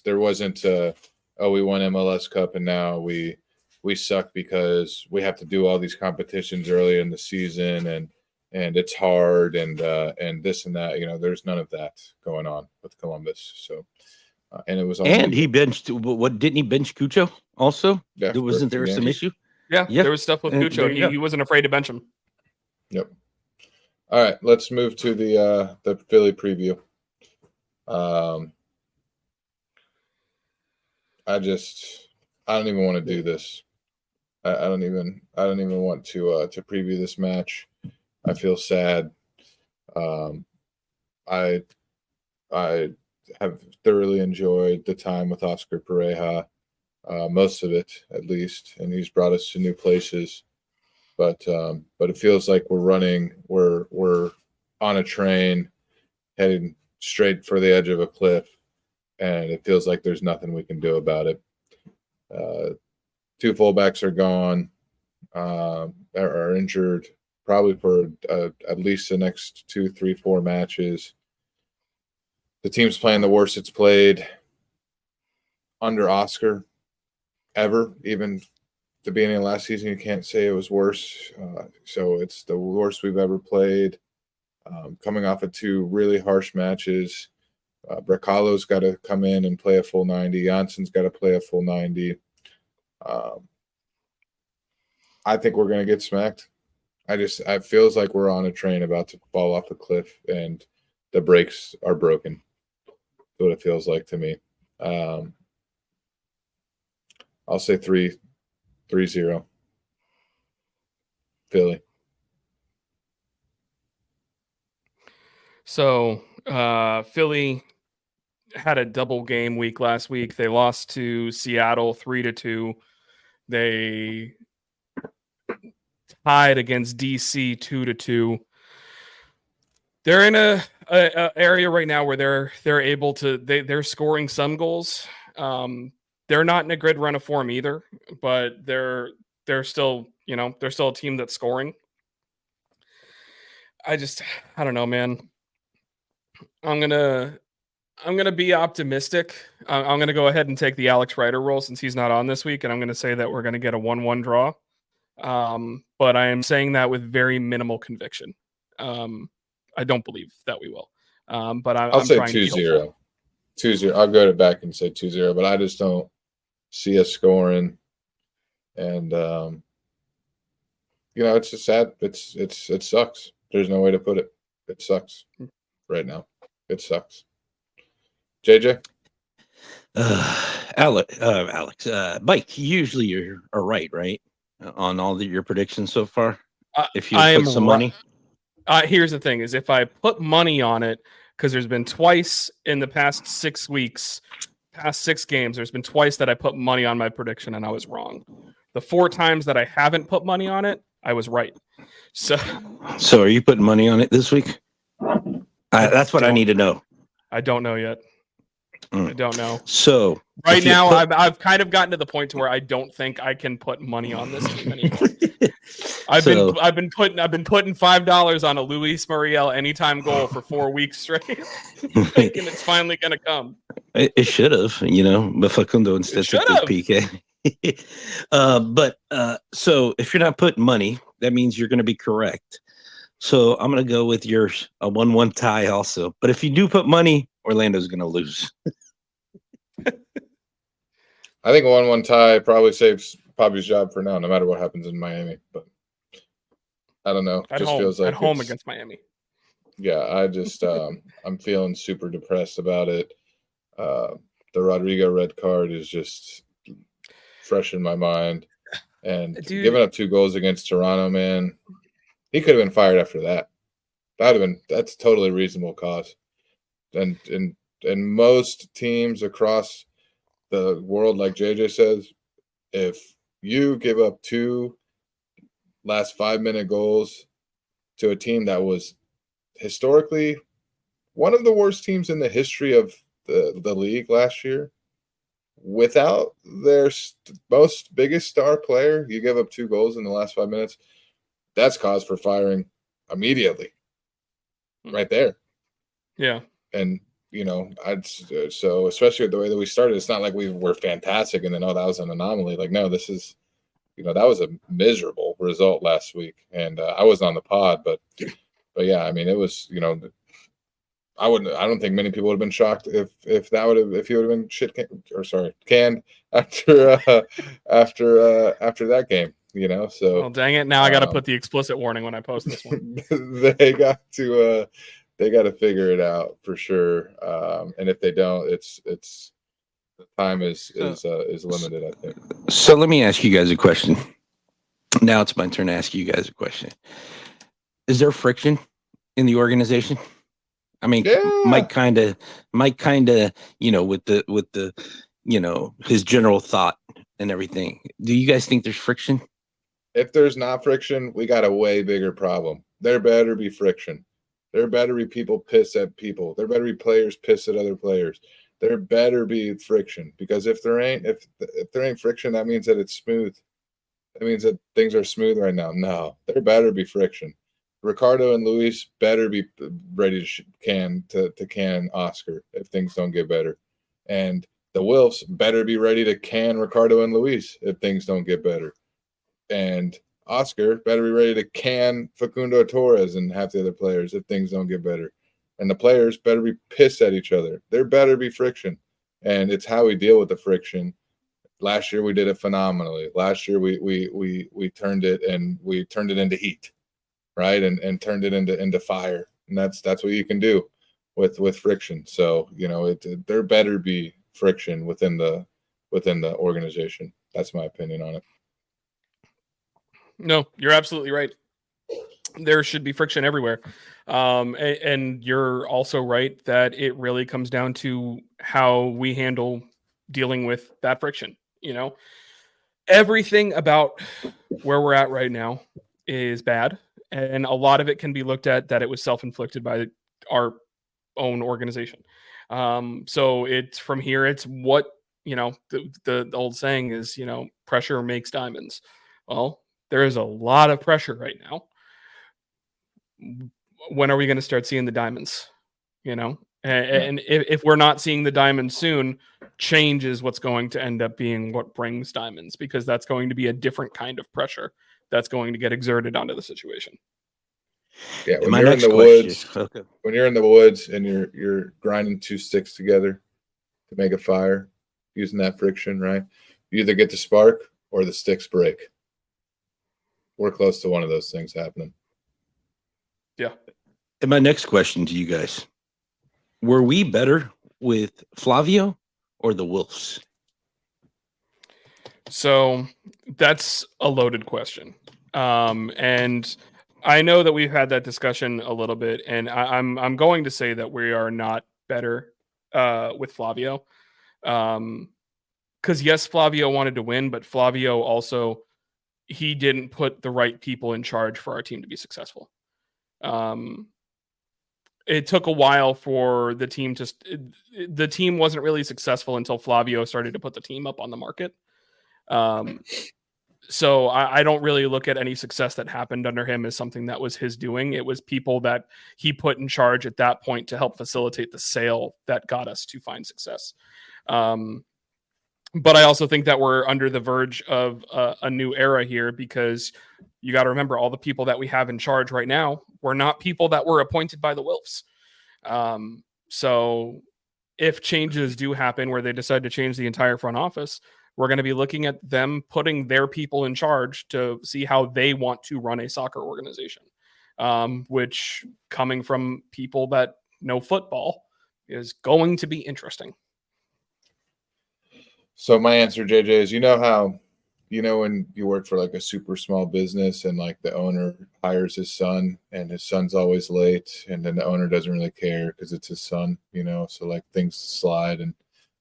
Speaker 2: there wasn't we won MLS Cup and now we suck because we have to do all these competitions early in the season and it's hard and this and that. There's none of that going on with Columbus. So and it was
Speaker 3: he benched. What didn't he bench Cucho also?
Speaker 2: Yeah,
Speaker 3: wasn't there some issue?
Speaker 4: Yeah, there was stuff with Cucho. He wasn't afraid to bench him.
Speaker 2: Yep. All right, let's move to the Philly preview. I don't even want to do this. I don't even want to preview this match. I feel sad. I have thoroughly enjoyed the time with Oscar Pareja, most of it at least, and he's brought us to new places. But it feels like we're on a train heading straight for the edge of a cliff, and it feels like there's nothing we can do about it. 2 fullbacks are gone, are injured, probably for at least the next 2, 3, 4 matches. The team's playing the worst it's played under Oscar ever. Even the beginning of last season, you can't say it was worse. So it's the worst we've ever played. Coming off of 2 really harsh matches. Bracalo's got to come in and play a full 90. Janssen's got to play a full 90. I think we're going to get smacked. It feels like we're on a train about to fall off a cliff and the brakes are broken. That's what it feels like to me. I'll say 3-0. Philly.
Speaker 4: So Philly had a double game week last week. They lost to Seattle 3-2. They tied against DC 2-2. They're in a area right now where they're able to they're scoring some goals. They're not in a good run of form either, but they're still they're still a team that's scoring. I don't know, man. I'm gonna be optimistic. I'm gonna go ahead and take the Alex Ryder role since he's not on this week, and I'm gonna say that we're gonna get a 1-1 draw. But I am saying that with very minimal conviction. I don't believe that we will. But I'll
Speaker 2: say 2-0. 2-0. I'll go back and say 2-0, but I just don't see us scoring. And it's just sad. It sucks. There's no way to put it. It sucks right now. It sucks. JJ?
Speaker 3: Alex, Mike, usually you're right on all your predictions so far. If you put some money.
Speaker 4: Here's the thing: is if I put money on it, because there's been twice in the past 6 weeks, past 6 games, there's been twice that I put money on my prediction and I was wrong. The 4 times that I haven't put money on it, I was right. So
Speaker 3: are you putting money on it this week? That's what I need to know.
Speaker 4: I don't know yet. I don't know.
Speaker 3: So
Speaker 4: right now, I've kind of gotten to the point to where I don't think I can put money on this team anymore. I've been putting $5 on a Luis Muriel anytime goal for 4 weeks straight, thinking it's finally going to come.
Speaker 3: It should have, but Facundo instead took the PK. But so if you're not putting money, that means you're going to be correct. So I'm going to go with yours, a 1-1 tie also. But if you do put money, Orlando's going to lose.
Speaker 2: I think a 1-1 tie probably saves Poppy's job for now, no matter what happens in Miami. But I don't know. Feels like
Speaker 4: at home against Miami.
Speaker 2: Yeah, I just I'm feeling super depressed about it. The Rodrigo red card is just fresh in my mind, and giving up 2 goals against Toronto, man, he could have been fired after that. That's totally reasonable cause, and most teams across the world, like JJ says, if you give up 2 last 5-minute goals to a team that was historically one of the worst teams in the history of the league last year, without their most biggest star player, you give up 2 goals in the last 5 minutes, that's cause for firing immediately. Right there.
Speaker 4: Yeah.
Speaker 2: And, so especially with the way that we started, it's not like we were fantastic and then, that was an anomaly. Like, no, this is, that was a miserable result last week. And I wasn't on the pod, but yeah, I mean, it was, I don't think many people would have been shocked if he would have been canned after that game, so.
Speaker 4: Well, dang it. Now I got to put the explicit warning when I post this one.
Speaker 2: They got to figure it out for sure. And if they don't, it's the time is limited, I think.
Speaker 3: So let me ask you guys a question. Now it's my turn to ask you guys a question. Is there friction in the organization? I mean,
Speaker 2: yeah.
Speaker 3: Mike kind of, with the, his general thought and everything. Do you guys think there's friction?
Speaker 2: If there's not friction, we got a way bigger problem. There better be friction. There better be people pissed at people. There better be players pissed at other players. There better be friction, because if there ain't friction, that means that it's smooth. That means that things are smooth right now. No, there better be friction. Ricardo and Luis better be ready to can Oscar if things don't get better, and the Wilfs better be ready to can Ricardo and Luis if things don't get better, and Oscar better be ready to can Facundo Torres and half the other players if things don't get better, and the players better be pissed at each other. There better be friction, and it's how we deal with the friction. Last year we did it phenomenally. Last year we turned it into heat. Right, and turned it into fire, and that's what you can do with friction. So there better be friction within the organization. That's my opinion on it.
Speaker 4: No, you're absolutely right. There should be friction everywhere, and you're also right that it really comes down to how we handle dealing with that friction. Everything about where we're at right now is bad. And a lot of it can be looked at that it was self-inflicted by our own organization. So it's from here. It's what, the old saying is, pressure makes diamonds. Well, there is a lot of pressure right now. When are we going to start seeing the diamonds? And if we're not seeing the diamonds soon, change is what's going to end up being what brings diamonds, because that's going to be a different kind of pressure that's going to get exerted onto the situation.
Speaker 2: Yeah, when you're in the woods and you're grinding 2 sticks together to make a fire using that friction, right? You either get the spark or the sticks break. We're close to one of those things happening.
Speaker 4: Yeah.
Speaker 3: And my next question to you guys: were we better with Flavio or the Wolves?
Speaker 4: So that's a loaded question. And I know that we've had that discussion a little bit, and I'm going to say that we are not better with Flavio. Because yes, Flavio wanted to win, but Flavio also, he didn't put the right people in charge for our team to be successful. It took a while for the team the team wasn't really successful until Flavio started to put the team up on the market. So I don't really look at any success that happened under him as something that was his doing. It was people that he put in charge at that point to help facilitate the sale that got us to find success. But I also think that we're under the verge of a new era here, because you got to remember, all the people that we have in charge right now were not people that were appointed by the Wilfs. So if changes do happen where they decide to change the entire front office, We're going to be looking at them putting their people in charge to see how they want to run a soccer organization, which, coming from people that know football, is going to be interesting.
Speaker 2: So my answer, JJ, is when you work for like a super small business and like the owner hires his son and his son's always late, and then the owner doesn't really care because it's his son, so like things slide and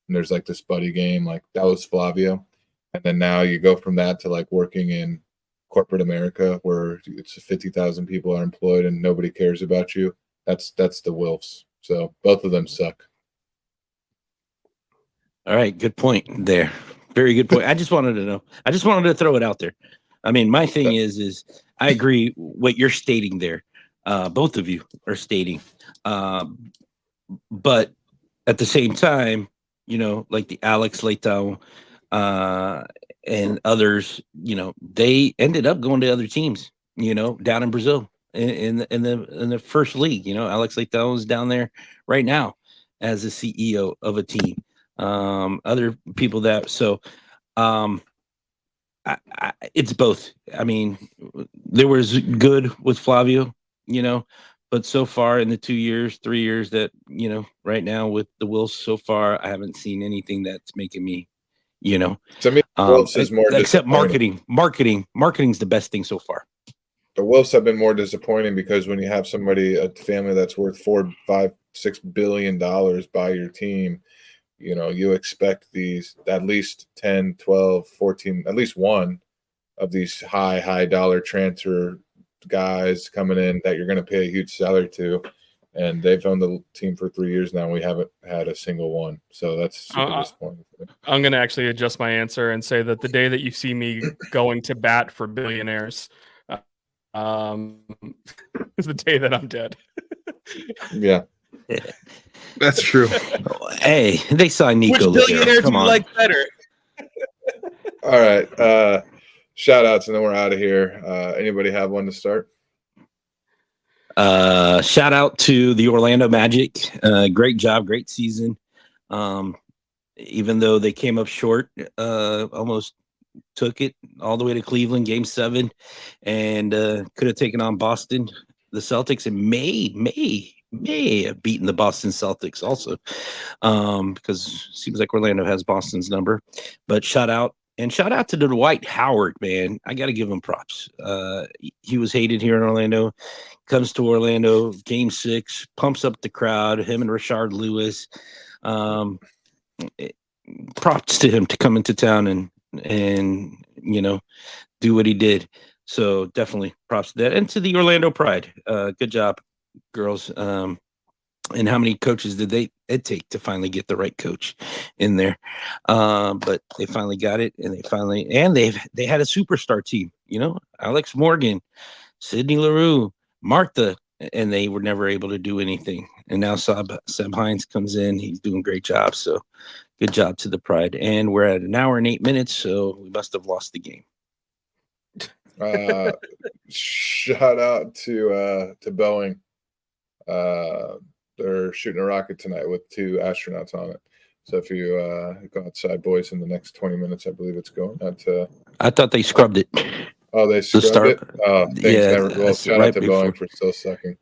Speaker 2: there's like this buddy game, like that was Flavio. And then now you go from that to like working in corporate America where it's 50,000 people are employed and nobody cares about you. That's the Wilfs. So both of them suck.
Speaker 3: All right, good point there. Very good point. I just wanted to know. I just wanted to throw it out there. I mean, my thing is I agree what you're stating there. Both of you are stating. But at the same time, like the Alex Leitão and others, they ended up going to other teams, down in Brazil in the first league. Alex Leitão is down there right now as the CEO of a team. Other people it's both. I mean, there was good with Flavio, but so far in the 2 years, 3 years that, right now with the Wills so far, I haven't seen anything that's making me,
Speaker 2: to me, Wilfs is more
Speaker 3: except marketing. Marketing's the best thing so far.
Speaker 2: The Wilfs have been more disappointing because when you have a family that's worth $4, $5, $6 billion buy your team, you expect these at least 10, 12, 14, at least one of these high dollar transfer guys coming in that you're going to pay a huge salary to. And they've owned the team for 3 years now. And we haven't had a single one. So that's super disappointing.
Speaker 4: I'm going to actually adjust my answer and say that the day that you see me going to bat for billionaires is the day that I'm dead.
Speaker 2: Yeah. That's true.
Speaker 3: Hey, they saw Nico.
Speaker 4: Which billionaire do you like better?
Speaker 2: All right. Shout outs and then we're out of here. Anybody have one to start?
Speaker 3: Shout out to the Orlando Magic. Great job, great season. Even though they came up short, almost took it all the way to Cleveland, Game 7, and could have taken on Boston, the Celtics, and may have beaten the Boston Celtics also, because it seems like Orlando has Boston's number. But shout out to Dwight Howard, man. I got to give him props. He was hated here in Orlando. Comes to Orlando, Game 6, pumps up the crowd. Him and Rashard Lewis. Props to him to come into town and do what he did. So definitely props to that, and to the Orlando Pride. Good job, girls. And how many coaches did it take to finally get the right coach in there? But they finally got it, and they had a superstar team. Alex Morgan, Sidney LaRue, Martha, and they were never able to do anything. And now Seb Hines comes in; he's doing a great job. So good job to the Pride. And we're at an hour and 8 minutes, so we must have lost the game.
Speaker 2: Shout out to Boeing. They're shooting a rocket tonight with 2 astronauts on it. So if you go outside, boys, in the next 20 minutes, I believe it's going out.
Speaker 3: I thought they scrubbed it.
Speaker 2: Oh, they scrubbed it? Oh, thanks.
Speaker 3: Yeah,
Speaker 2: Shout out to Boeing for still sucking.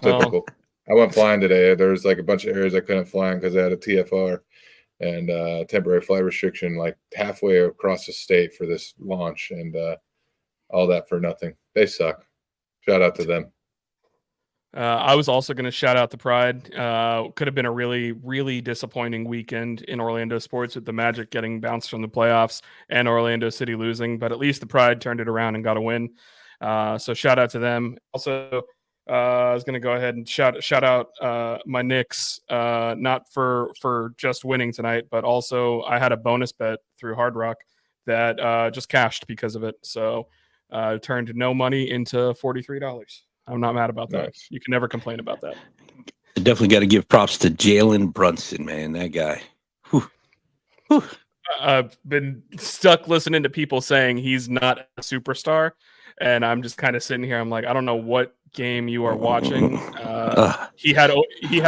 Speaker 2: Typical. I went flying today. There was like a bunch of areas I couldn't fly in because I had a TFR and temporary flight restriction like halfway across the state for this launch, and all that for nothing. They suck. Shout out to them.
Speaker 4: I was also going to shout out the Pride. Could have been a really, really disappointing weekend in Orlando sports with the Magic getting bounced from the playoffs and Orlando City losing, but at least the Pride turned it around and got a win. So shout out to them. Also, I was going to go ahead and shout out my Knicks, not for just winning tonight, but also I had a bonus bet through Hard Rock that just cashed because of it. So turned no money into $43. I'm not mad about that. Nice. You can never complain about that.
Speaker 3: I definitely got to give props to Jalen Brunson, man. That guy. Whew. Whew.
Speaker 4: I've been stuck listening to people saying he's not a superstar, and I'm just kind of sitting here. I'm like, I don't know what game you are watching. He had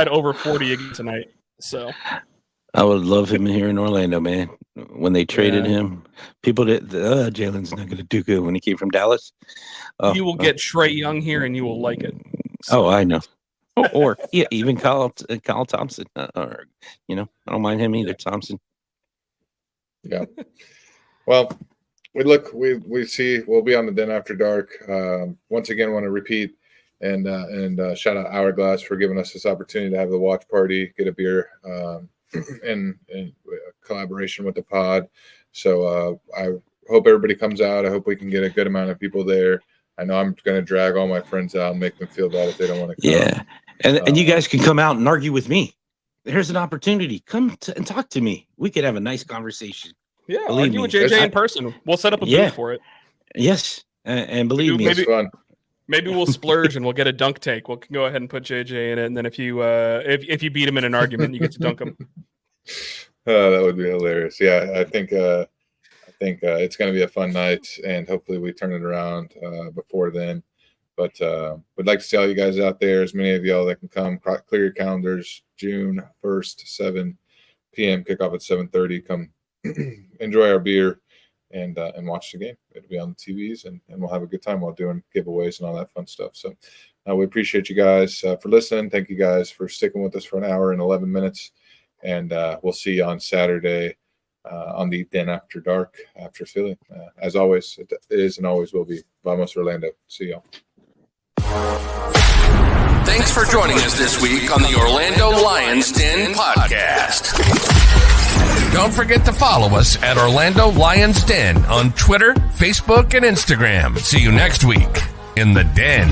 Speaker 4: over 40 again tonight. So
Speaker 3: I would love him here in Orlando, man. When they traded
Speaker 4: Yeah.
Speaker 3: him, people did. Jalen's not going to do good when he came from Dallas. Oh,
Speaker 4: You will get Trae Young here, and you will like it.
Speaker 3: Oh, I know. Or yeah, even Kyle Thompson. Or I don't mind him either, Thompson.
Speaker 2: Yeah. Well, we see we'll be on the Den After Dark. Once again, want to repeat and shout out Hourglass for giving us this opportunity to have the watch party, get a beer, in collaboration with the pod. So I hope everybody comes out. I hope we can get a good amount of people there. I know I'm going to drag all my friends out and make them feel bad if they don't want to come.
Speaker 3: Yeah, and you guys can come out and argue with me. There's an opportunity. Come and talk to me. We could have a nice conversation.
Speaker 4: Yeah,
Speaker 3: Believe
Speaker 4: argue
Speaker 3: me.
Speaker 4: with JJ in person. We'll set up a booth for it.
Speaker 3: Yes, and believe me,
Speaker 2: It's fun.
Speaker 4: Maybe we'll splurge and we'll get a dunk tank. We'll go ahead and put JJ in it, and then if you beat him in an argument, you get to dunk him.
Speaker 2: That would be hilarious. Yeah, I think it's going to be a fun night, and hopefully we turn it around before then. But we'd like to see all you guys out there, as many of y'all that can come. Clear your calendars. June 1st, 7 p.m. Kickoff at 7:30. Come enjoy our beer and watch the game. It'll be on the TVs, and we'll have a good time while doing giveaways and all that fun stuff. So we appreciate you guys for listening. Thank you guys for sticking with us for an hour and 11 minutes. And we'll see you on Saturday on the Den After Dark after Philly. As always, it is and always will be. Vamos Orlando. See y'all.
Speaker 1: Thanks for joining us this week on the Orlando Lions Den podcast. Don't forget to follow us at Orlando Lions Den on Twitter, Facebook, and Instagram. See you next week in the Den.